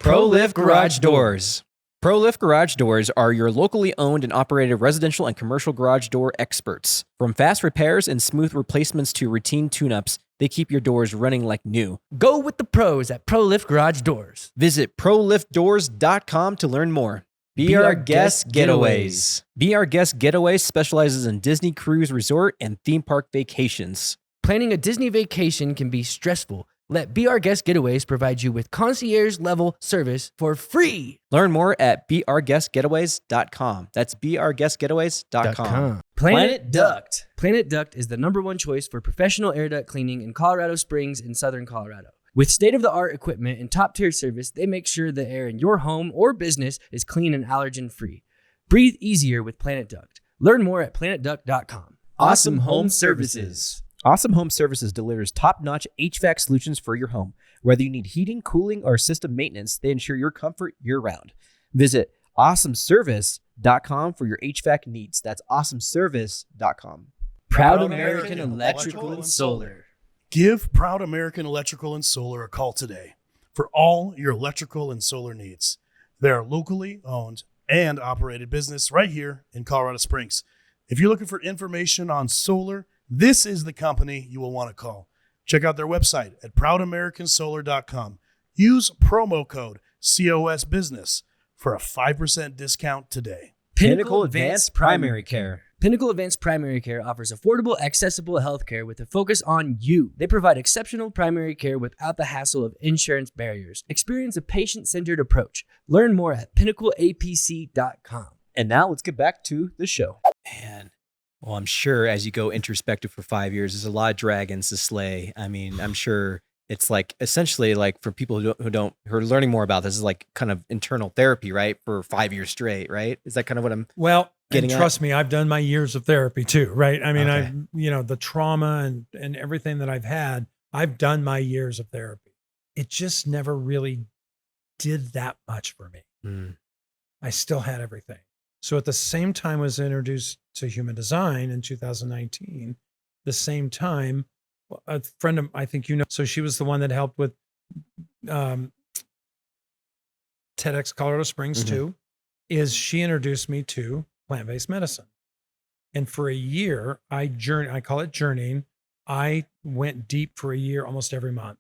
ProLift Garage Doors. ProLift Garage Doors are your locally owned and operated residential and commercial garage door experts. From fast repairs and smooth replacements to routine tune-ups, they keep your doors running like new. Go with the pros at ProLift Garage Doors. Visit proliftdoors.com to learn more. Be Our Guest Getaways. Be Our Guest Getaways specializes in Disney cruise resort and theme park vacations. Planning a Disney vacation can be stressful. Let Be Our Guest Getaways provide you with concierge-level service for free. Learn more at beourguestgetaways.com. That's beourguestgetaways.com. Planet Duct. Planet Duct is the #1 choice for professional air duct cleaning in Colorado Springs and Southern Colorado. With state-of-the-art equipment and top-tier service, they make sure the air in your home or business is clean and allergen-free. Breathe easier with Planet Duct. Learn more at planetduct.com. Awesome Home Services. Awesome Home Services delivers top-notch HVAC solutions for your home. Whether you need heating, cooling, or system maintenance, they ensure your comfort year-round. Visit awesomeservice.com for your HVAC needs. That's awesomeservice.com. Proud American Electrical and Solar. Give Proud American Electrical and Solar a call today for all your electrical and solar needs. They are locally owned and operated business right here in Colorado Springs. If you're looking for information on solar, this is the company you will want to call. Check out their website at proudamericansolar.com. Use promo code COSBusiness for a 5% discount today. Pinnacle Advanced Primary Care. Pinnacle Advanced Primary Care offers affordable, accessible healthcare with a focus on you. They provide exceptional primary care without the hassle of insurance barriers. Experience a patient-centered approach. Learn more at pinnacleapc.com. And now let's get back to the show. Man, well, I'm sure as you go introspective for 5 years, there's a lot of dragons to slay. I mean, I'm sure it's like essentially like for people who are learning more about this is like kind of internal therapy, right? For 5 years straight, right? Is that kind of what I'm getting and trust me, I've done my years of therapy too, right? I mean, Okay. the trauma and everything that I've had, I've done my years of therapy. It just never really did that much for me. Mm. I still had everything. So at the same time I was introduced to human design in 2019, the same time, a friend of, I think so she was the one that helped with TEDx Colorado Springs too, is she introduced me to plant-based medicine. And for a year, I call it journeying. I went deep for a year, almost every month.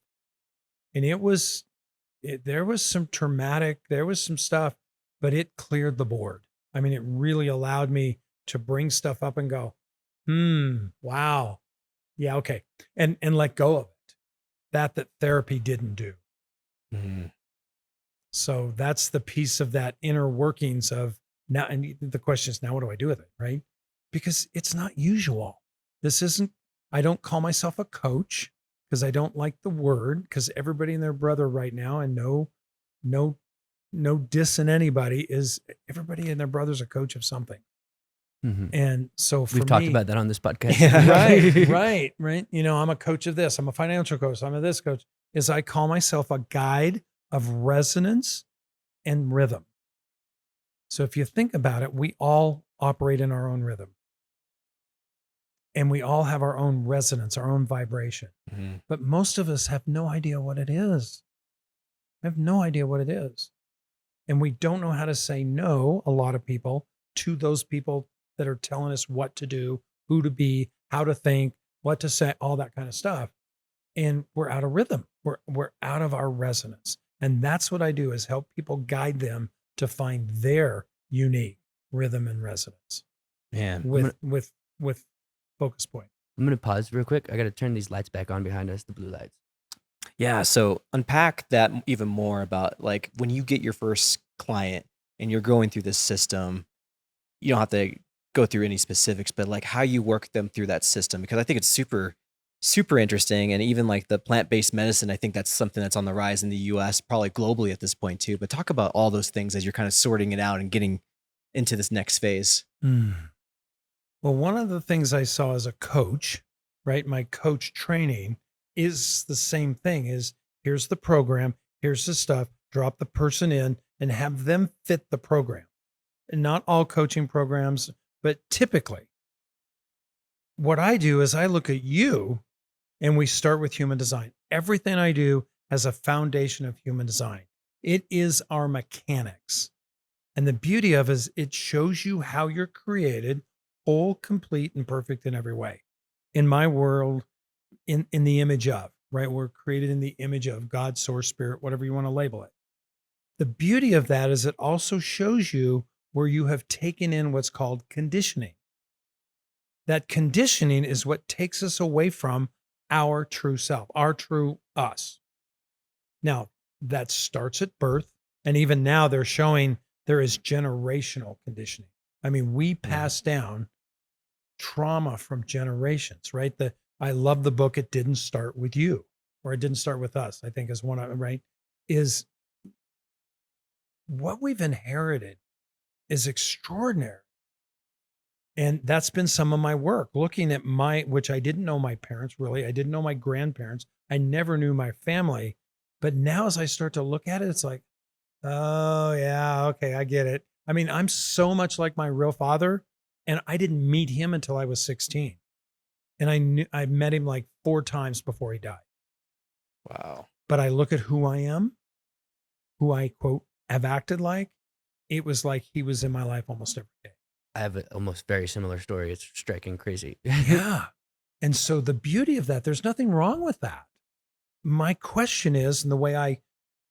And there was some traumatic, there was some stuff, but it cleared the board. I mean, it really allowed me to bring stuff up and go, wow. Yeah, okay. And let go of it. That therapy didn't do. Mm. So that's the piece of that inner workings of now. And the question is now, what do I do with it? Right? Because it's not usual. I don't call myself a coach because I don't like the word, because everybody and their brother right now, and no dissing anybody, is everybody and their brother's a coach of something. And so for We've talked me- about that on this podcast. right. You know, I'm a coach of this. I'm a financial coach. I'm a this coach. Is I call myself a guide of resonance and rhythm. So if you think about it, we all operate in our own rhythm. And we all have our own resonance, our own vibration. But most of us have no idea what it is. We have no idea what it is. And we don't know how to say no, a lot of people, to those people that are telling us what to do, who to be, how to think, what to say, all that kind of stuff. And we're out of rhythm. We're out of our resonance. And that's what I do, is help people guide them to find their unique rhythm and resonance. Man, With focus point. I'm going to pause real quick. I got to turn these lights back on behind us, the blue lights. yeah. So unpack that even more about like when you get your first client and you're going through this system, you don't have to go through any specifics, but like how you work them through that system, because I think it's super, super interesting. And even like the plant-based medicine, I think that's something that's on the rise in the US, probably globally at this point too. But talk about all those things as you're kind of sorting it out and getting into this next phase. Well, one of the things I saw as a coach, right? My coach training is the same thing, is here's the program, here's the stuff, drop the person in and have them fit the program. And not all coaching programs, but typically what I do is I look at you and we start with human design. Everything I do has a foundation of human design. It is our mechanics. And the beauty of it is it shows you how you're created, whole, complete, and perfect in every way. In my world, in the image of, right? We're created in the image of God, source, spirit, whatever you want to label it. The beauty of that is it also shows you where you have taken in what's called conditioning. That conditioning is what takes us away from our true self, our true us. Now, that starts at birth. And even now they're showing there is generational conditioning. I mean, we pass down trauma from generations, right? I love the book, It Didn't Start With You, or It Didn't Start With Us, I think is one of them, right? Is what we've inherited is extraordinary. And that's been some of my work, looking at which I didn't know my parents really. I didn't know my grandparents. I never knew my family. But now as I start to look at it, it's like, oh yeah, okay, I get it. I mean, I'm so much like my real father, and I didn't meet him until I was 16. And I met him like 4 times before he died. Wow. But I look at who I am, who I quote have acted like. It was like he was in my life almost every day. I have an almost very similar story. It's striking crazy. Yeah. And so the beauty of that, there's nothing wrong with that. My question is, and the way I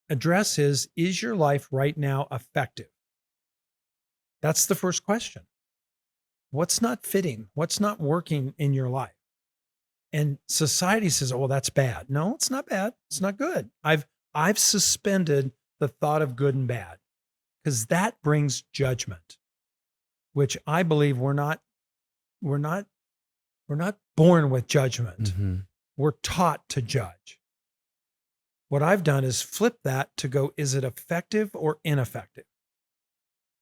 address is your life right now effective? That's the first question. What's not fitting? What's not working in your life? And society says, oh, well, that's bad. No, it's not bad. It's not good. I've suspended the thought of good and bad because that brings judgment, which I believe we're not born with judgment. Mm-hmm. We're taught to judge. What I've done is flip that to go, is it effective or ineffective?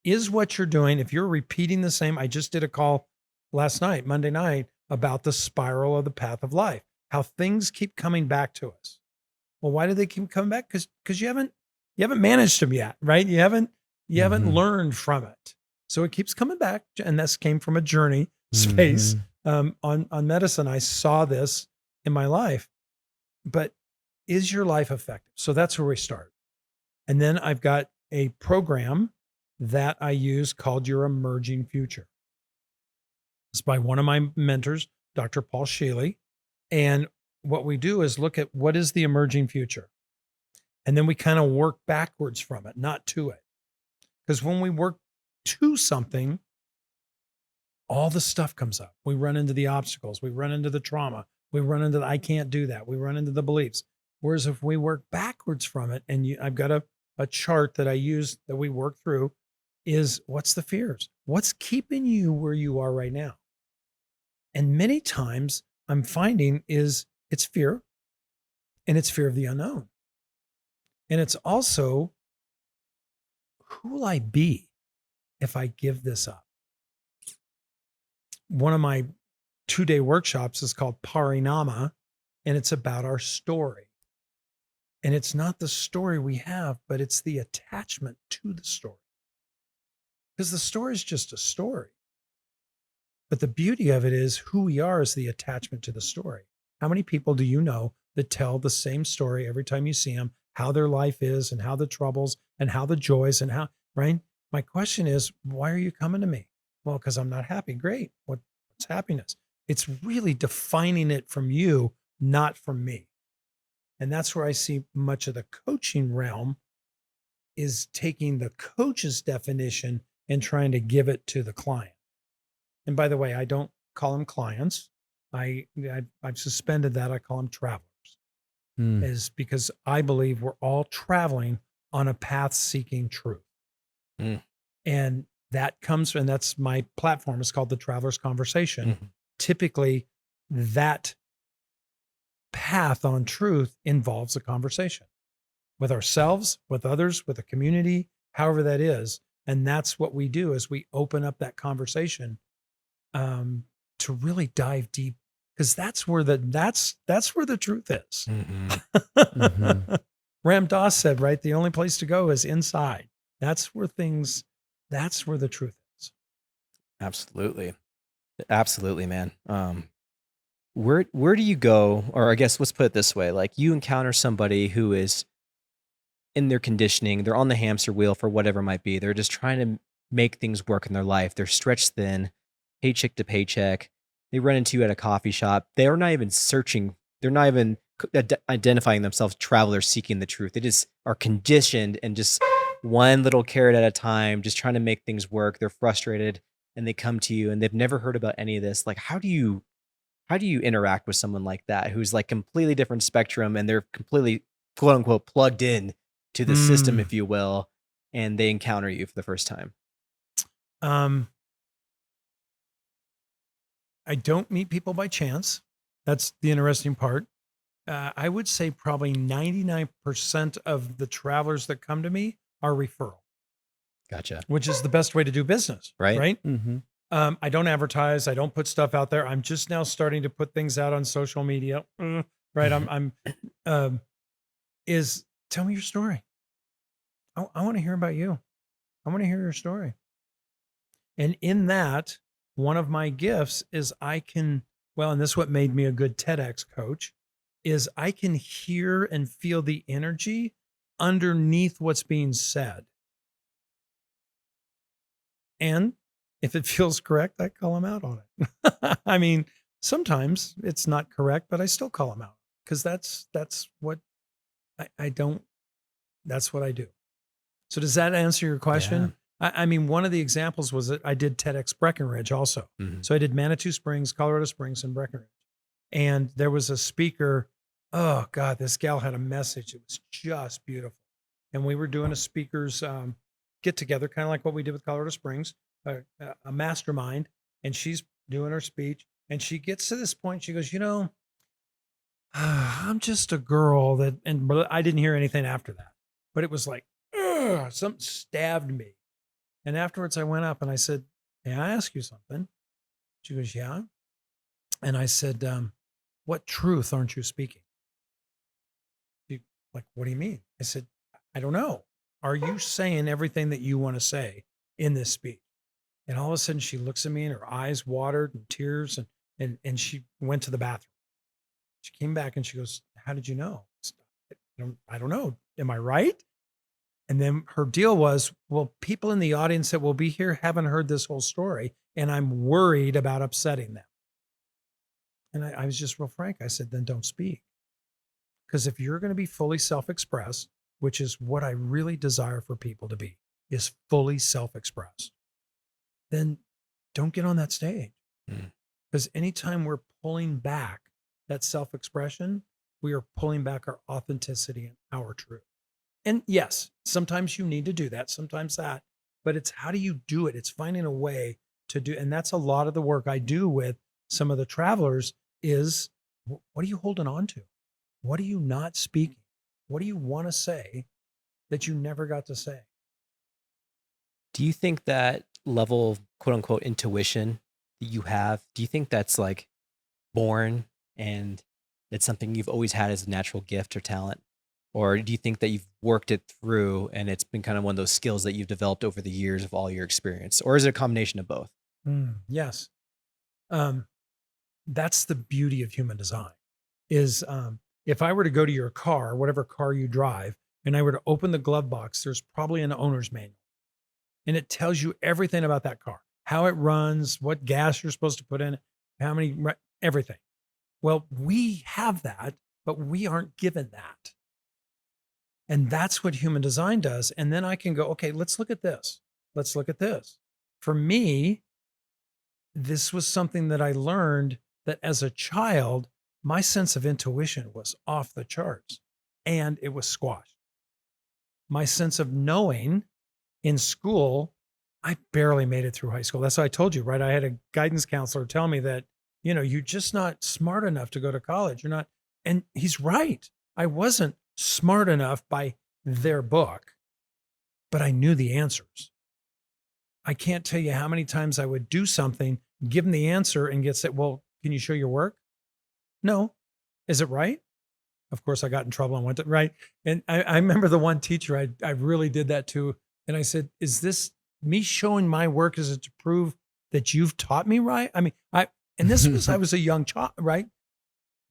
Is what you're doing, if you're repeating the same, I just did a call last night, Monday night, about the spiral of the path of life, how things keep coming back to us. Well, why do they keep coming back? Because you haven't managed them yet, right? You haven't learned from it. So it keeps coming back. And this came from a journey space. On medicine, I saw this in my life. But is your life effective? So that's where we start. And then I've got a program that I use called Your Emerging Future. It's by one of my mentors, Dr. Paul Shealy. And what we do is look at what is the emerging future. And then we kind of work backwards from it, not to it. Because when we work to something, all the stuff comes up. We run into the obstacles. We run into the trauma. We run into the, I can't do that. We run into the beliefs. Whereas if we work backwards from it, and I've got a chart that I use that we work through, is what's the fears? What's keeping you where you are right now? And many times I'm finding it's fear, and it's fear of the unknown. And it's also, who will I be if I give this up? one of my 2-day workshops is called Parinama, and it's about our story. And it's not the story we have, but it's the attachment to the story. Because the story is just a story. But the beauty of it is who we are is the attachment to the story. How many people do you know that tell the same story every time you see them, how their life is and how the troubles and how the joys and how, right? My question is, why are you coming to me? Well, because I'm not happy. Great. What's happiness? It's really defining it from you, not from me. And that's where I see much of the coaching realm is taking the coach's definition and trying to give it to the client. And by the way, I don't call them clients. I've suspended that. I call them travelers. Is because I believe we're all traveling on a path seeking truth. And that comes, and that's my platform. It's called the Traveler's Conversation. Typically, that path on truth involves a conversation with ourselves, with others, with a community, however that is. And that's what we do is we open up that conversation to really dive deep, because that's where the truth is. Ram Dass said, right, the only place to go is inside. That's where the truth is. Absolutely, man. Where do you go? Or I guess let's put it this way: like you encounter somebody who is in their conditioning, they're on the hamster wheel for whatever it might be. They're just trying to make things work in their life. They're stretched thin, paycheck to paycheck. They run into you at a coffee shop. They're not even searching. They're not even identifying themselves travelers seeking the truth. They just are conditioned and just one little carrot at a time, just trying to make things work. They're frustrated and they come to you and they've never heard about any of this. Like, how do you interact with someone like that who's like completely different spectrum and they're completely quote unquote plugged in to the system, if you will, and they encounter you for the first time? I don't meet people by chance. That's the interesting part. I would say probably 99% of the travelers that come to me are referral. Gotcha. Which is the best way to do business, right? I don't advertise. I don't put stuff out there. I'm just now starting to put things out on social media, right? Is tell me your story. I want to hear about you. I want to hear your story. And in that, one of my gifts is and this is what made me a good TEDx coach, is I can hear and feel the energy underneath what's being said. And if it feels correct, I call them out on it. I mean, sometimes it's not correct, but I still call them out because that's what that's what I do. So does that answer your question? Yeah. I mean, one of the examples was that I did TEDx Breckenridge also. So I did Manitou Springs, Colorado Springs, and Breckenridge. And there was a speaker. Oh God, this gal had a message. It was just beautiful. And we were doing a speakers get together, kind of like what we did with Colorado Springs, a mastermind. And she's doing her speech. And she gets to this point. She goes, I'm just a girl and I didn't hear anything after that. But it was like, something stabbed me. And afterwards I went up and I said, may I ask you something? She goes, yeah. And I said, what truth aren't you speaking? She, like, what do you mean? I said, I don't know. Are you saying everything that you want to say in this speech? And all of a sudden she looks at me and her eyes watered and tears and she went to the bathroom. She came back and she goes, how did you know? I don't know. Am I right? And then her deal was, well, people in the audience that will be here haven't heard this whole story, and I'm worried about upsetting them. And I was just real frank. I said, then don't speak. Because if you're going to be fully self-expressed, which is what I really desire for people to be, is fully self-expressed, then don't get on that stage. Because anytime we're pulling back that self-expression, we are pulling back our authenticity and our truth. And yes, sometimes you need to do that, sometimes that, but it's how do you do it? It's finding a way to do, and that's a lot of the work I do with some of the travelers is, what are you holding on to? What are you not speaking? What do you want to say that you never got to say? Do you think that level of quote unquote intuition that you have, do you think that's like born and it's something you've always had as a natural gift or talent? Or do you think that you've worked it through and it's been kind of one of those skills that you've developed over the years of all your experience? Or is it a combination of both? Yes. That's the beauty of human design is if I were to go to your car, whatever car you drive, and I were to open the glove box, there's probably an owner's manual. And it tells you everything about that car, how it runs, what gas you're supposed to put in it, everything. Well, we have that, but we aren't given that. And that's what human design does. And then I can go, okay, let's look at this. Let's look at this. For me, this was something that I learned that as a child, my sense of intuition was off the charts and it was squashed. My sense of knowing in school, I barely made it through high school. That's what I told you, right? I had a guidance counselor tell me that, you're just not smart enough to go to college. You're not. And he's right. I wasn't smart enough by their book, but I knew the answers. I can't tell you how many times I would do something, give them the answer and get said, well, can you show your work? No. Is it right? Of course, I got in trouble and went to, right. And I remember the one teacher I really did that to. And I said, is this me showing my work? Is it to prove that you've taught me right? I mean, and this was, I was a young child, right?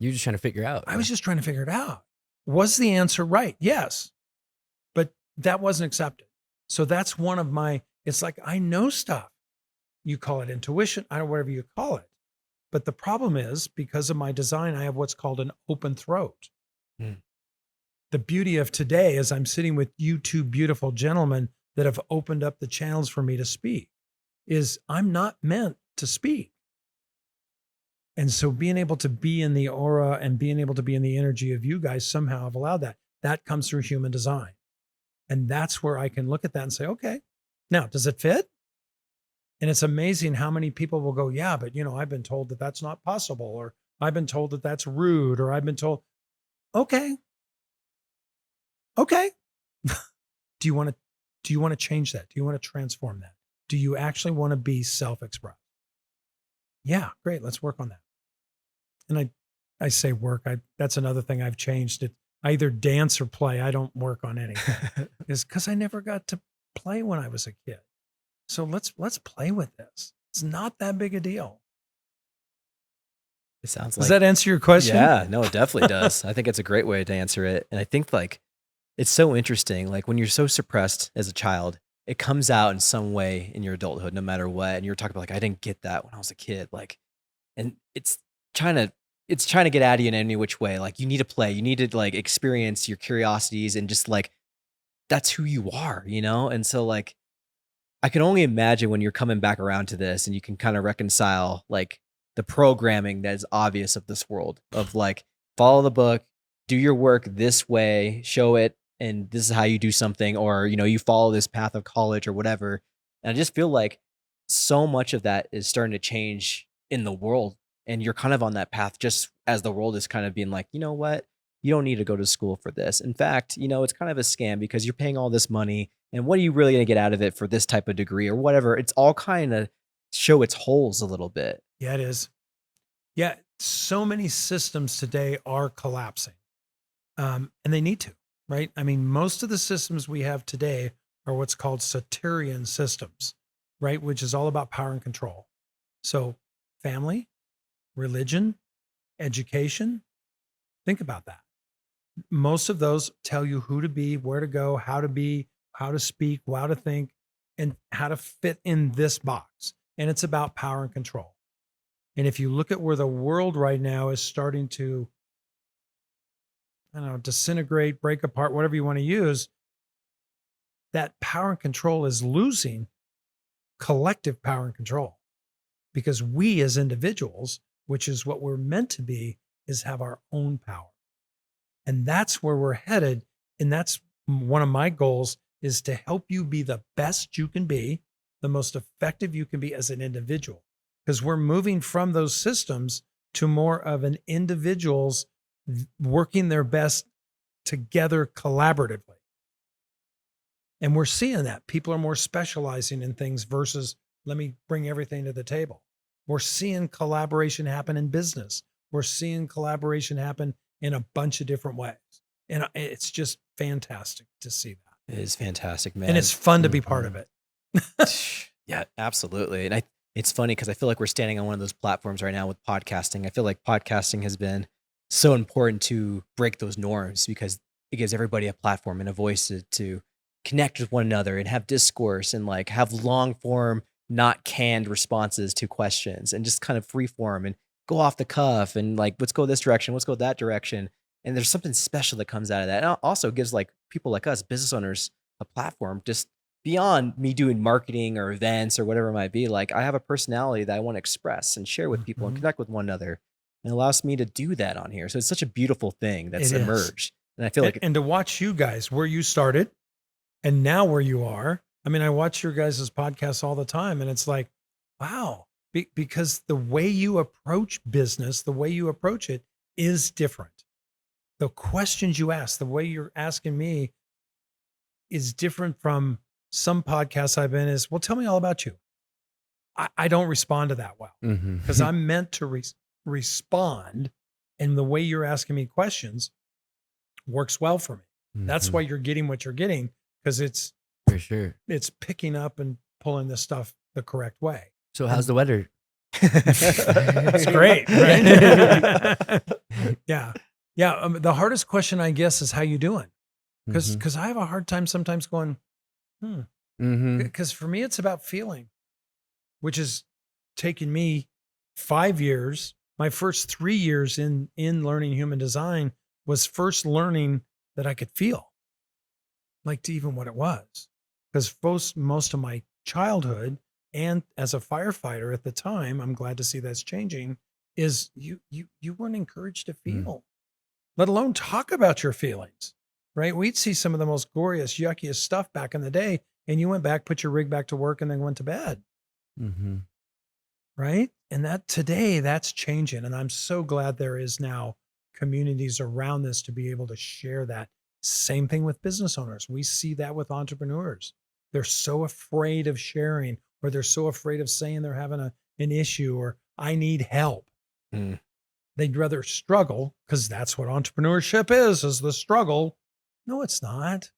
You're just trying to figure out. I was just trying to figure it out. Was the answer right? Yes. But that wasn't accepted. So that's one of my, it's like, I know stuff. You call it intuition, I don't know, whatever you call it. But the problem is because of my design, I have what's called an open throat. The beauty of today is I'm sitting with you two beautiful gentlemen that have opened up the channels for me to speak, is I'm not meant to speak. And so being able to be in the aura and being able to be in the energy of you guys somehow have allowed that. That comes through human design. And that's where I can look at that and say, okay, now, does it fit? And it's amazing how many people will go, yeah, but I've been told that that's not possible, or I've been told that that's rude, or I've been told, okay. Do you want to change that? Do you want to transform that? Do you actually want to be self-expressed? Yeah, great. Let's work on that. And I say work. That's another thing I've changed. I either dance or play. I don't work on anything. Is because I never got to play when I was a kid. So let's play with this. It's not that big a deal. It sounds Does that answer your question? Yeah, no, it definitely does. I think it's a great way to answer it. And I think it's so interesting. Like when you're so suppressed as a child, it comes out in some way in your adulthood, no matter what. And you're talking about I didn't get that when I was a kid. And it's trying to get at you in any which way. Like you need to play, you need to experience your curiosities and just that's who you are, And so I can only imagine when you're coming back around to this and you can kind of reconcile the programming that is obvious of this world of follow the book, do your work this way, show it, and this is how you do something, or you follow this path of college or whatever. And I just feel like so much of that is starting to change in the world, and you're kind of on that path just as the world is kind of being like, you know what, you don't need to go to school for this. In fact, it's kind of a scam because you're paying all this money, and what are you really going to get out of it for this type of degree or whatever? It's all kind of show its holes a little bit. Yeah, it is. Yeah, so many systems today are collapsing, and they need to. Right? I mean, most of the systems we have today are what's called Saturnian systems, right? Which is all about power and control. So family, religion, education, think about that. Most of those tell you who to be, where to go, how to be, how to speak, how to think, and how to fit in this box. And it's about power and control. And if you look at where the world right now is starting to disintegrate, break apart, whatever you want to use, that power and control is losing collective power and control because we as individuals, which is what we're meant to be, is have our own power. And that's where we're headed. And that's one of my goals is to help you be the best you can be, the most effective you can be as an individual, because we're moving from those systems to more of an individual's working their best together collaboratively. And we're seeing that people are more specializing in things versus let me bring everything to the table. We're seeing collaboration happen in business. We're seeing collaboration happen in a bunch of different ways. And it's just fantastic to see that. It is fantastic, man. And it's fun to be part of it. Yeah, absolutely. And it's funny because I feel like we're standing on one of those platforms right now with podcasting. I feel like podcasting has been so important to break those norms because it gives everybody a platform and a voice to connect with one another and have discourse and like have long form, not canned responses to questions and just kind of free form and go off the cuff and like, let's go this direction, let's go that direction. And there's something special that comes out of that. And it also gives like people like us, business owners, a platform just beyond me doing marketing or events or whatever it might be. Like I have a personality that I want to express and share with people and connect with one another. And it allows me to do that on here. So it's such a beautiful thing that's emerged. And I feel like, and to watch you guys where you started and now where you are. I mean, I watch your guys' podcasts all the time and it's like, wow, because the way you approach business, the way you approach it is different. The questions you ask, the way you're asking me is different from some podcasts I've been is, well, tell me all about you. I don't respond to that well because I'm meant to respond. And the way you're asking me questions works well for me. That's why you're getting what you're getting because it's for sure. It's picking up and pulling this stuff the correct way. So how's the weather? It's great, right? Yeah. Yeah. The hardest question, I guess, is how you doing? Because I have a hard time sometimes going, because for me, it's about feeling, which is taking me 5 years. My first 3 years in learning human design was first learning that I could feel, like to even what it was. Because most of my childhood and as a firefighter at the time, I'm glad to see that's changing, is you weren't encouraged to feel, let alone talk about your feelings, right? We'd see some of the most glorious, yuckiest stuff back in the day, and you went back, put your rig back to work, and then went to bed. Right? And that today, that's changing. And I'm so glad there is now communities around this to be able to share that. Same thing with business owners. We see that with entrepreneurs. They're so afraid of sharing, or they're so afraid of saying they're having an issue, or I need help. They'd rather struggle because that's what entrepreneurship is the struggle. No, it's not.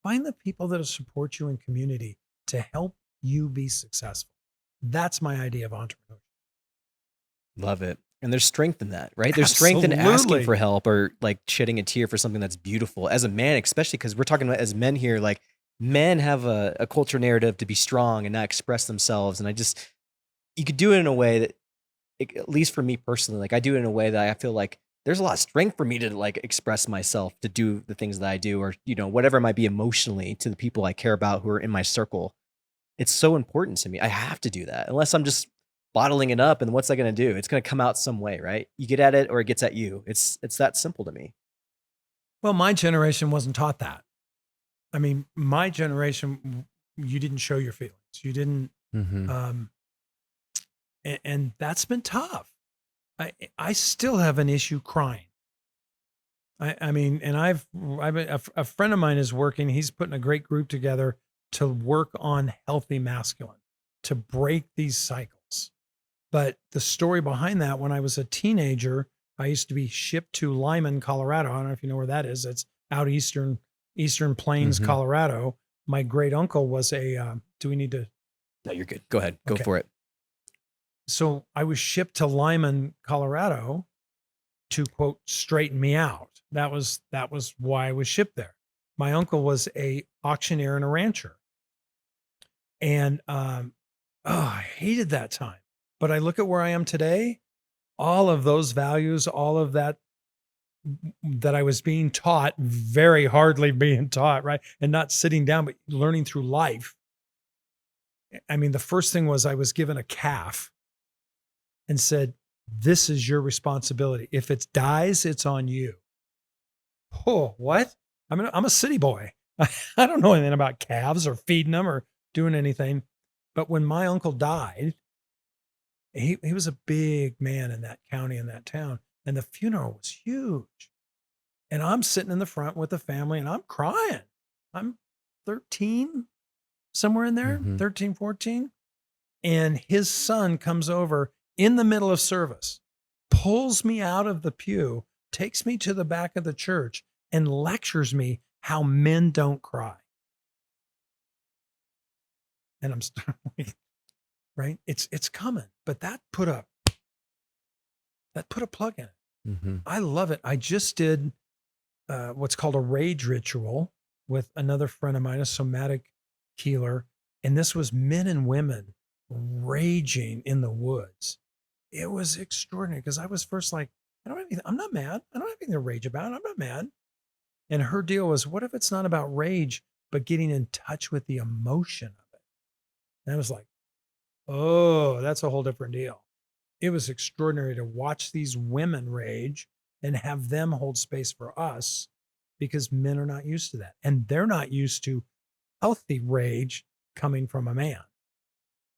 Find the people that'll support you in community to help you be successful. That's my idea of entrepreneurship. Love it. And there's strength in that, right? There's strength in asking for help or like shedding a tear for something that's beautiful as a man, especially because we're talking about as men here, like men have a culture narrative to be strong and not express themselves. And you could do it in a way that, at least for me personally, like I do it in a way that I feel like there's a lot of strength for me to like express myself, to do the things that I do, or, whatever it might be emotionally to the people I care about who are in my circle. It's so important to me. I have to do that unless I'm just bottling it up. And what's that going to do? It's going to come out some way, right? You get at it or it gets at you. It's that simple to me. Well, my generation wasn't taught that. I mean, my generation, you didn't show your feelings. You didn't, and that's been tough. I still have an issue crying. I mean, and a friend of mine is working, he's putting a great group together to work on healthy masculine, to break these cycles. But the story behind that, when I was a teenager, I used to be shipped to Lyman, Colorado. I don't know if you know where that is. It's out eastern Plains, Colorado. My great uncle was do we need to? No, you're good. Go ahead. Go for it. So I was shipped to Lyman, Colorado to, quote, straighten me out. That was why I was shipped there. My uncle was a auctioneer and a rancher. And I hated that time. But I look at where I am today, all of those values, all of that I was being taught, very hardly being taught, right? And not sitting down, but learning through life. I mean, the first thing was I was given a calf and said, this is your responsibility. If it dies, it's on you. Oh, what? I'm a city boy. I don't know anything about calves or feeding them or doing anything. But when my uncle died, he was a big man in that county, in that town. And the funeral was huge. And I'm sitting in the front with the family and I'm crying. I'm 13, somewhere in there, 13, 14. And his son comes over in the middle of service, pulls me out of the pew, takes me to the back of the church, and lectures me how men don't cry. And I'm right? It's coming, but that put a plug in it. Mm-hmm. I love it. I just did what's called a rage ritual with another friend of mine, a somatic healer, and this was men and women raging in the woods. It was extraordinary because I was first like, I'm not mad. I don't have anything to rage about. I'm not mad. And her deal was, what if it's not about rage, but getting in touch with the emotion of it? And I was like, oh, that's a whole different deal. It was extraordinary to watch these women rage and have them hold space for us because men are not used to that. And they're not used to healthy rage coming from a man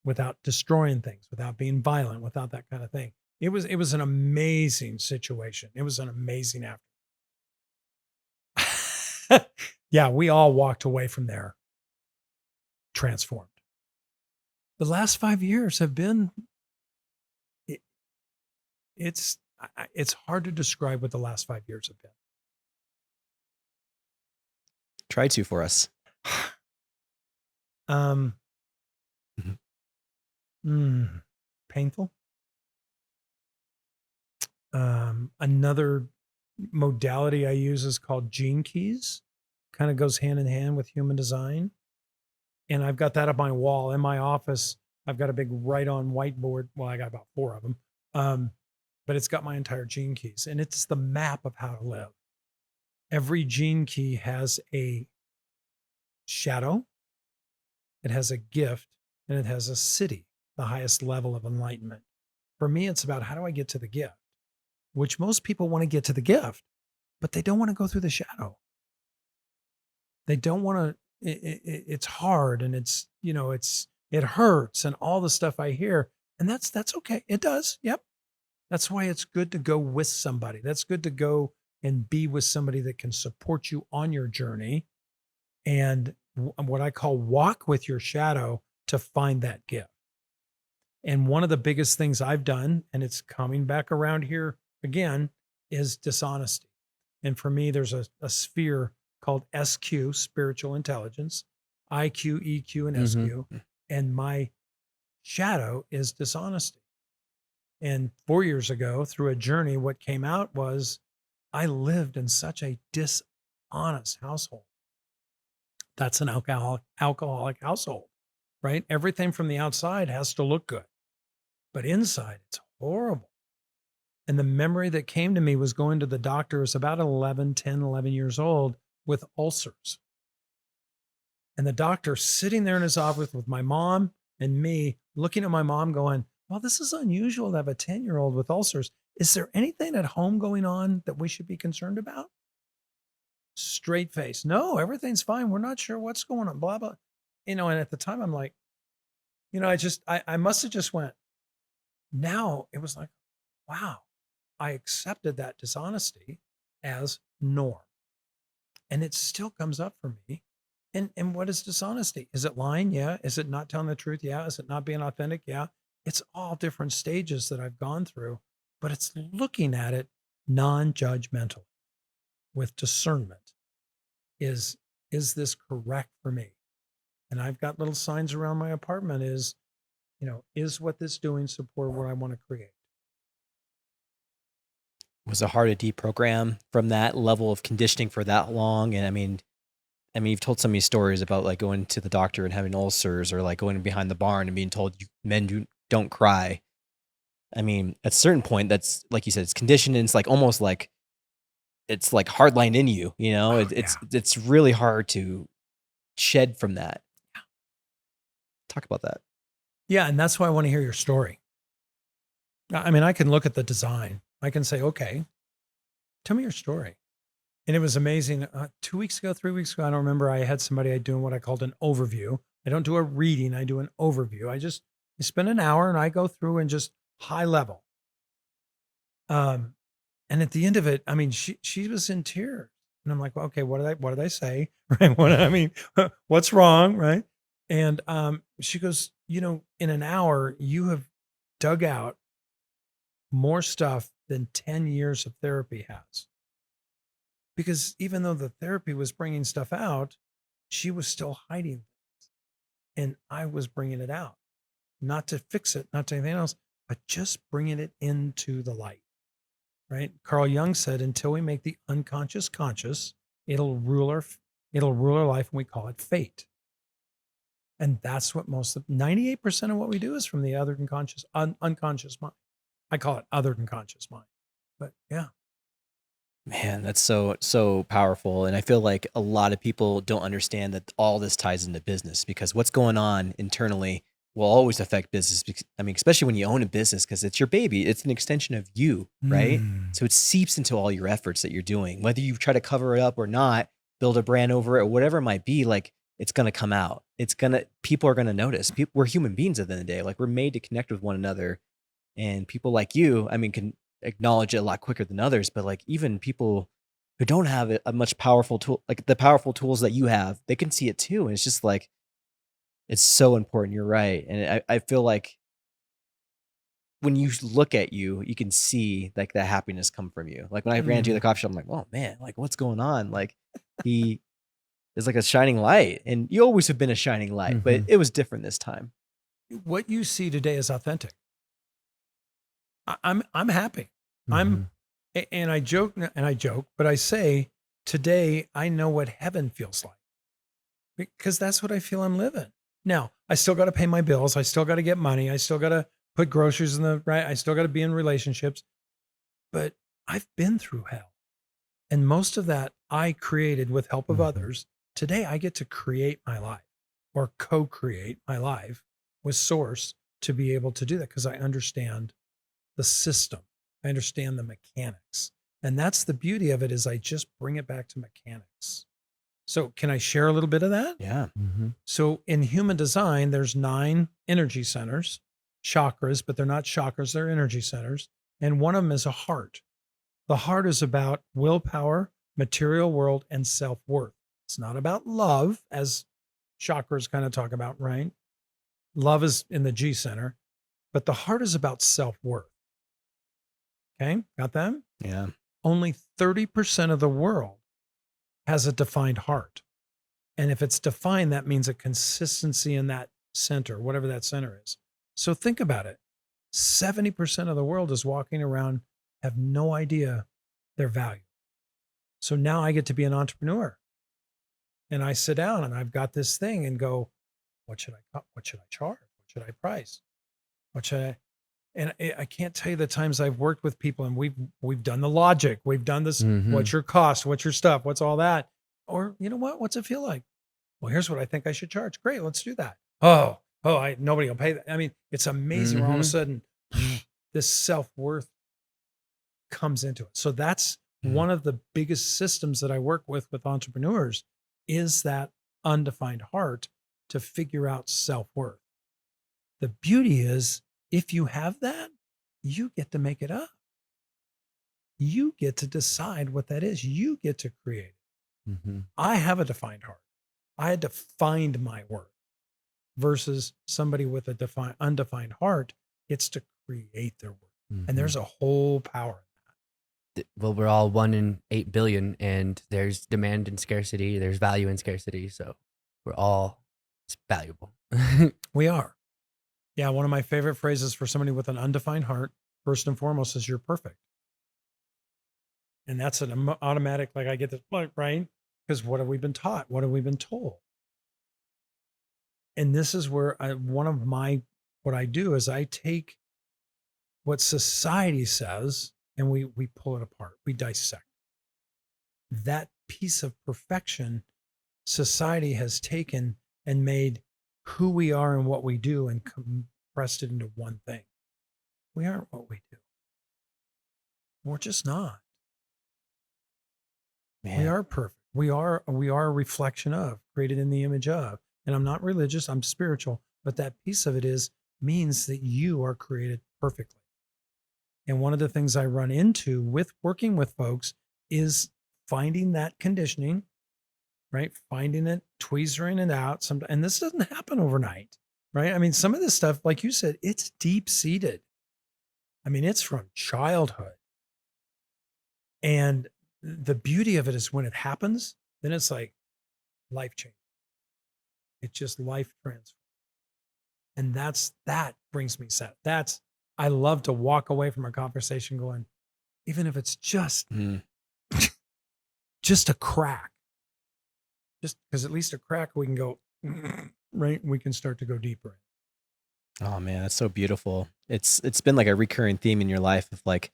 without destroying things, without being violent, without that kind of thing. It was an amazing situation. It was an amazing afternoon. Yeah, we all walked away from there transformed. The last 5 years have been, it's hard to describe what the last 5 years have been. Try to for us. Painful. Another modality I use is called gene keys. Kind of goes hand in hand with human design. And I've got that up my wall in my office. I've got a big write-on whiteboard. Well, I got about 4 of them. But it's got my entire gene keys, and it's the map of how to live. Every gene key has a shadow, it has a gift, and it has a city, the highest level of enlightenment. For me, it's about how do I get to the gift, which most people want to get to the gift, but they don't want to go through the shadow. They don't want to, it's hard, and it hurts, and all the stuff I hear, and that's okay. It does. Yep. That's why it's good to go with somebody. That's good to go and be with somebody that can support you on your journey and what I call walk with your shadow to find that gift. And one of the biggest things I've done, and it's coming back around here again, is dishonesty. And for me, there's a sphere called SQ, spiritual intelligence, IQ, EQ, and SQ. And my shadow is dishonesty. And 4 years ago, through a journey, what came out was I lived in such a dishonest household. That's an alcoholic household, right? Everything from the outside has to look good, but inside it's horrible. And the memory that came to me was going to the doctor. It was about 11 years old with ulcers. And the doctor sitting there in his office with my mom and me, looking at my mom going, well, this is unusual to have a 10-year-old with ulcers. Is there anything at home going on that we should be concerned about? Straight face. No, everything's fine. We're not sure what's going on, blah, blah. And at the time I'm like, I must have just went, now it was like, wow, I accepted that dishonesty as norm. And it still comes up for me. And what is dishonesty? Is it lying? Yeah. Is it not telling the truth? Yeah. Is it not being authentic? Yeah. It's all different stages that I've gone through, but it's looking at it non-judgmentally with discernment. Is this correct for me? And I've got little signs around my apartment is what this doing support what I want to create? Was it hard to deprogram from that level of conditioning for that long? And I mean, you've told so many stories about like going to the doctor and having ulcers, or like going behind the barn and being told men don't cry. I mean, at a certain point, that's like you said, it's conditioned, and it's like almost like it's like hardlined in you. It's really hard to shed from that. Talk about that. Yeah, and that's why I want to hear your story. I mean, I can look at the design. I can say, okay, tell me your story. And it was amazing. 2 weeks ago, 3 weeks ago, I don't remember. I had somebody doing what I called an overview. I don't do a reading. I do an overview. I spend an hour and I go through and just high level. And at the end of it, I mean, she was in tears, and I'm like, well, okay, what did I say? Right? What's wrong? Right? And she goes, in an hour, you have dug out more stuff than 10 years of therapy has. Because even though the therapy was bringing stuff out, she was still hiding things. And I was bringing it out, not to fix it, not to anything else, but just bringing it into the light, right? Carl Jung said, until we make the unconscious conscious, it'll rule our life, and we call it fate. And that's what 98% of what we do is from the other than conscious, unconscious mind. I call it other than conscious mind. But yeah. Man, that's so powerful. And I feel like a lot of people don't understand that all this ties into business, because what's going on internally will always affect business. I mean, especially when you own a business, because it's your baby. It's an extension of you, right? So it seeps into all your efforts that you're doing, whether you try to cover it up or not, build a brand over it or whatever it might be. Like, it's going to come out. People are going to notice. We're human beings at the end of the day. Like, we're made to connect with one another, and people like you, I mean, can acknowledge it a lot quicker than others. But like, even people who don't have a much powerful tool, like the powerful tools that you have, they can see it too. And it's just like, it's so important. You're right. And I feel like when you look at you, you can see like that happiness come from you. Like when I ran into the coffee shop, I'm like, oh man, like what's going on? Like he is like a shining light, and you always have been a shining light, but it was different this time. What you see today is authentic. I'm happy. And I joke, but I say today, I know what heaven feels like, because that's what I feel I'm living. Now, I still got to pay my bills. I still got to get money. I still got to put groceries in the right. I still got to be in relationships, but I've been through hell. And most of that I created with help of others. Today, I get to create my life, or co-create my life with Source, to be able to do that, because I understand the system. I understand the mechanics. And that's the beauty of it, is I just bring it back to mechanics. So can I share a little bit of that? Yeah. So in human design, there's 9 energy centers, chakras, but they're not chakras, they're energy centers. And one of them is a heart. The heart is about willpower, material world, and self-worth. It's not about love, as chakras kind of talk about, right? Love is in the G center, but the heart is about self-worth. Okay, got that? Yeah. Only 30% of the world has a defined heart. And if it's defined, that means a consistency in that center, whatever that center is. So think about it. 70% of the world is walking around, have no idea their value. So now I get to be an entrepreneur. And I sit down and I've got this thing and go, what should I charge? What should I price? What should I? And I can't tell you the times I've worked with people, and we've done the logic. We've done this. What's your cost? What's your stuff? What's all that? Or, you know what? What's it feel like? Well, here's what I think I should charge. Great. Let's do that. Nobody will pay that. I mean, it's amazing where all of a sudden this self-worth comes into it. So that's one of the biggest systems that I work with entrepreneurs, is that undefined heart, to figure out self-worth. The beauty is, if you have that, you get to make it up. You get to decide what that is. You get to create it. I have a defined heart. I had to find my worth, versus somebody with a undefined heart gets to create their worth. And there's a whole power in that. Well, we're all 1 in 8 billion, and there's demand and scarcity. There's value and scarcity. So we're all valuable. We are. Yeah, one of my favorite phrases for somebody with an undefined heart, first and foremost, is you're perfect. And that's an automatic, like I get this, right? Because what have we been taught? What have we been told? And this is where what I do is I take what society says and we pull it apart. We dissect. That piece of perfection society has taken and made who we are and what we do, and compressed it into one thing. We aren't what we do. We're just not. Man. We are perfect. We are a reflection of, created in the image of. And I'm not religious, I'm spiritual, but that piece of it means that you are created perfectly. And one of the things I run into with working with folks is finding that conditioning, right? Finding it, tweezering it out. And this doesn't happen overnight, right? I mean, some of this stuff, like you said, it's deep seated. I mean, it's from childhood. And the beauty of it is when it happens, then it's like life change. It's just life transfer. And that brings me sad. I love to walk away from a conversation going, even if it's just a crack, just because at least a crack, we can go, right? We can start to go deeper. Oh man, that's so beautiful. It's been like a recurring theme in your life of like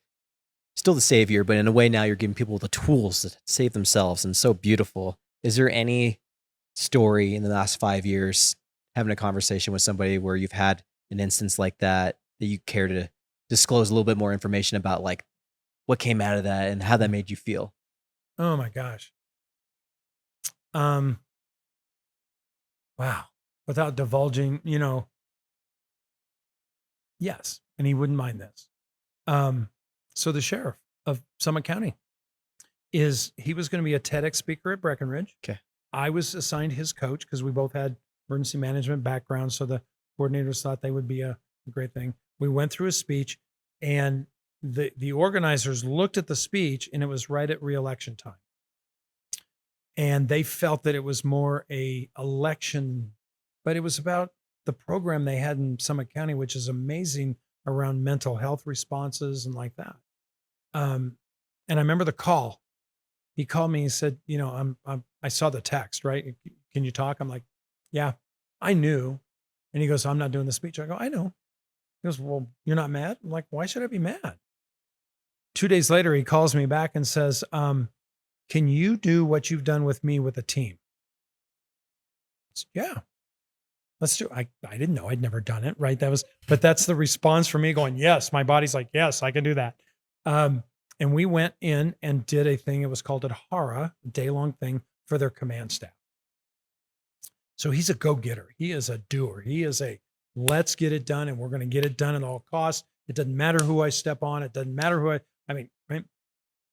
still the savior, but in a way now you're giving people the tools to save themselves, and so beautiful. Is there any story in the last 5 years having a conversation with somebody where you've had an instance like that you care to disclose a little bit more information about, like what came out of that and how that made you feel? Oh my gosh. Wow. Without divulging, yes. And he wouldn't mind this. So the sheriff of Summit County he was going to be a TEDx speaker at Breckenridge. Okay. I was assigned his coach because we both had emergency management backgrounds. So the coordinators thought they would be a great thing. We went through a speech, and the organizers looked at the speech, and it was right at re-election time. And they felt that it was more a election, but it was about the program they had in Summit County, which is amazing around mental health responses and like that. And I remember the call. He called me. He said, I saw the text, right? Can you talk? I'm like, yeah, I knew. And he goes, I'm not doing the speech. I go, I know. He goes, well, you're not mad? I'm like, why should I be mad? 2 days later, he calls me back and says, can you do what you've done with me with a team? I said, yeah, let's do it. I didn't know. I'd never done it, right? But that's the response for me going, yes, my body's like, yes, I can do that. And we went in and did a thing. It was called a HARA, a day-long thing for their command staff. So he's a go-getter. He is a doer. He is let's get it done, and we're going to get it done at all costs. It doesn't matter who I step on. It doesn't matter right?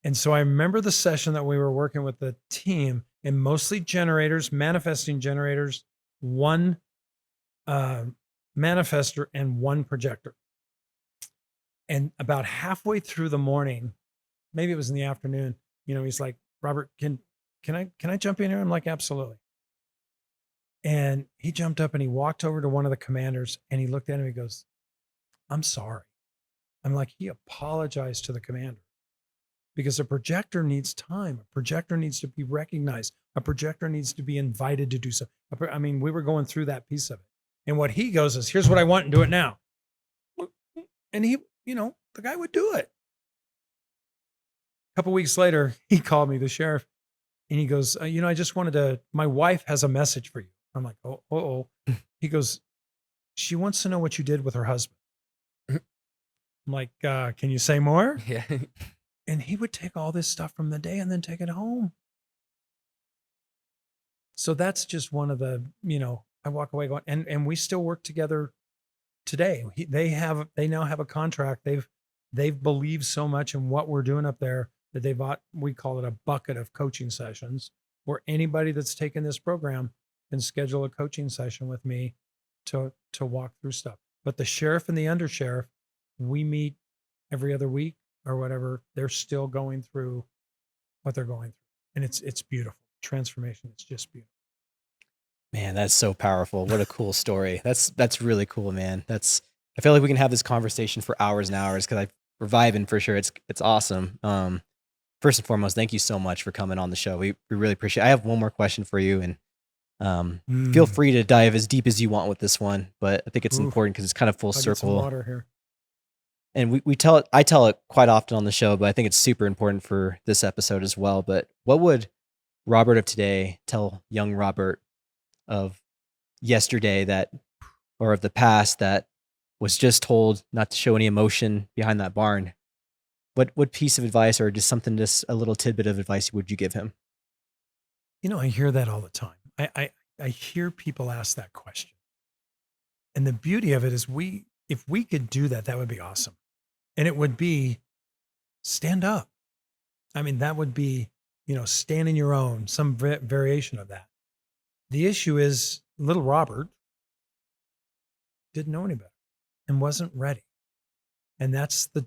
And so I remember the session that we were working with the team, and mostly generators, manifesting generators, one manifester and one projector. And about halfway through the morning, maybe it was in the afternoon, he's like, Robert, can I jump in here? I'm like, absolutely. And he jumped up and he walked over to one of the commanders and he looked at him and he goes, I'm sorry. I'm like, he apologized to the commander because a projector needs time. A projector needs to be recognized. A projector needs to be invited to do so. I mean, we were going through that piece of it. And what he goes is, here's what I want and do it now. And he, the guy would do it. A couple weeks later, he called me, the sheriff, and he goes, I just my wife has a message for you. I'm like, oh. He goes, she wants to know what you did with her husband. I'm like, can you say more? Yeah. And he would take all this stuff from the day and then take it home. So that's just one of the, I walk away going, and we still work together today. They now have a contract. They've believed so much in what we're doing up there that they bought, we call it a bucket of coaching sessions, where anybody that's taken this program can schedule a coaching session with me to walk through stuff. But the sheriff and the undersheriff, we meet every other week or whatever. They're still going through what they're going through. And it's beautiful. Transformation. It's just beautiful. Man, that's so powerful. What a cool story. That's really cool, man. I feel like we can have this conversation for hours and hours because we're vibing for sure. It's awesome. First and foremost, thank you so much for coming on the show. We really appreciate it. I have one more question for you, and feel free to dive as deep as you want with this one, but I think it's important because it's kind of full I'll get some circle. water here. And I tell it quite often on the show, but I think it's super important for this episode as well. But what would Robert of today tell young Robert of yesterday or of the past that was just told not to show any emotion behind that barn? What piece of advice, or just a little tidbit of advice would you give him? I hear that all the time. I hear people ask that question. And the beauty of it is if we could do that, that would be awesome. And it would be stand up. I mean, that would be stand in your own, some variation of that. The issue is little Robert didn't know any better and wasn't ready. And that's the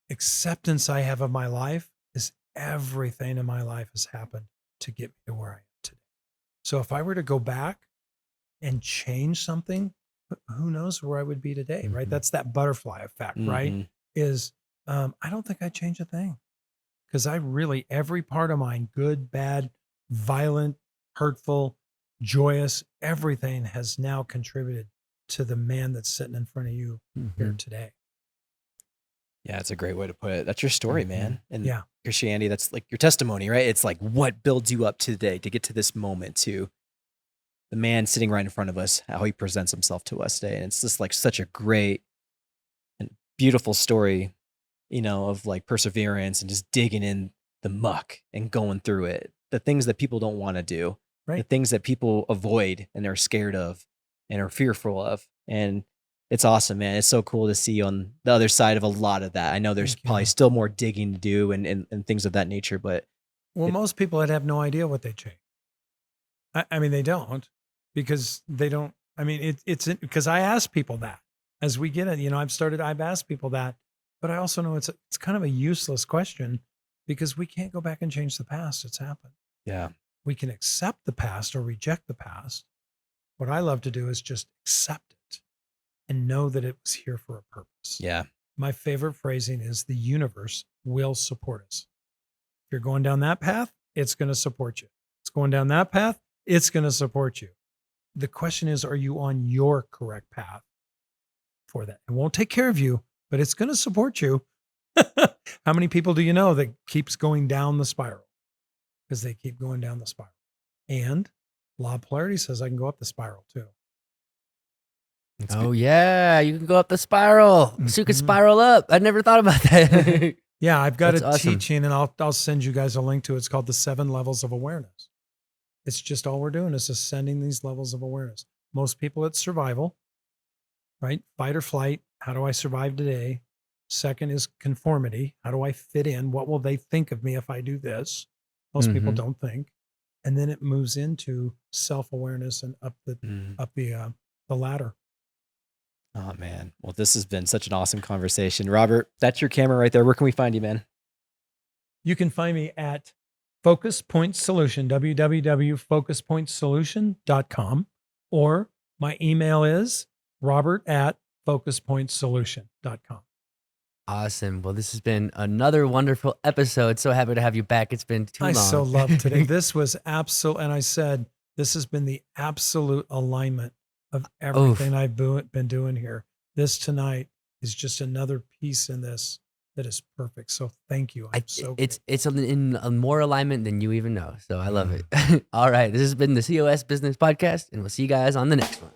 acceptance I have of my life is everything in my life has happened to get me to where I am today. So if I were to go back and change something, who knows where I would be today, right? That's that butterfly effect, right? Is I don't think I'd change a thing, because every part of mine, good, bad, violent, hurtful, joyous, everything has now contributed to the man that's sitting in front of you here today. Yeah, it's a great way to put it. That's your story, man. And Yeah. Christianity, that's like your testimony, right? It's like what builds you up today to get to this moment, to the man sitting right in front of us, how he presents himself to us today. And it's just like such a great and beautiful story, of like perseverance and just digging in the muck and going through it. The things that people don't want to do, Right. the things that people avoid and are scared of and are fearful of. And it's awesome, man. It's so cool to see on the other side of a lot of that. I know there's Thank you. probably still more digging to do and things of that nature, but Most people would have no idea what they change. I mean, they don't, because they don't. I mean, it's because I ask people that as we get it. I've asked people that, but I also know it's kind of a useless question, because we can't go back and change the past. It's happened. yeah. We can accept the past or reject the past. What I love to do is just accept it and know that it was here for a purpose. Yeah. My favorite phrasing is the universe will support us. If you're going down that path, it's going to support you. It's going down that path, it's going to support you. The question is, are you on your correct path for that? It won't take care of you, but it's going to support you. How many people do you know that keeps going down the spiral? Because they keep going down the spiral. And law of polarity says I can go up the spiral too. Yeah, you can go up the spiral. So you can spiral up. I never thought about that. Yeah, I've got That's a awesome. teaching, and I'll send you guys a link to it. It's called the 7 levels of awareness. It's just all we're doing is ascending these levels of awareness. Most people, it's survival, right? Fight or flight. How do I survive today? Second is conformity. How do I fit in? What will they think of me if I do this? Most people don't think. And then it moves into self-awareness and up the ladder. Oh man. Well, this has been such an awesome conversation. Robert, that's your camera right there. Where can we find you, man? You can find me at Focus Point Solution, www.focuspointsolution.com, or my email is robert@focuspointsolution.com. Awesome. Well, this has been another wonderful episode. So happy to have you back. It's been too long. I so love today. This was absolute, and I said, this has been the absolute alignment of everything I've been doing here. This tonight is just another piece in this that is perfect. So thank you. It's in more alignment than you even know. So I love it. All right. This has been the COS Business Podcast, and we'll see you guys on the next one.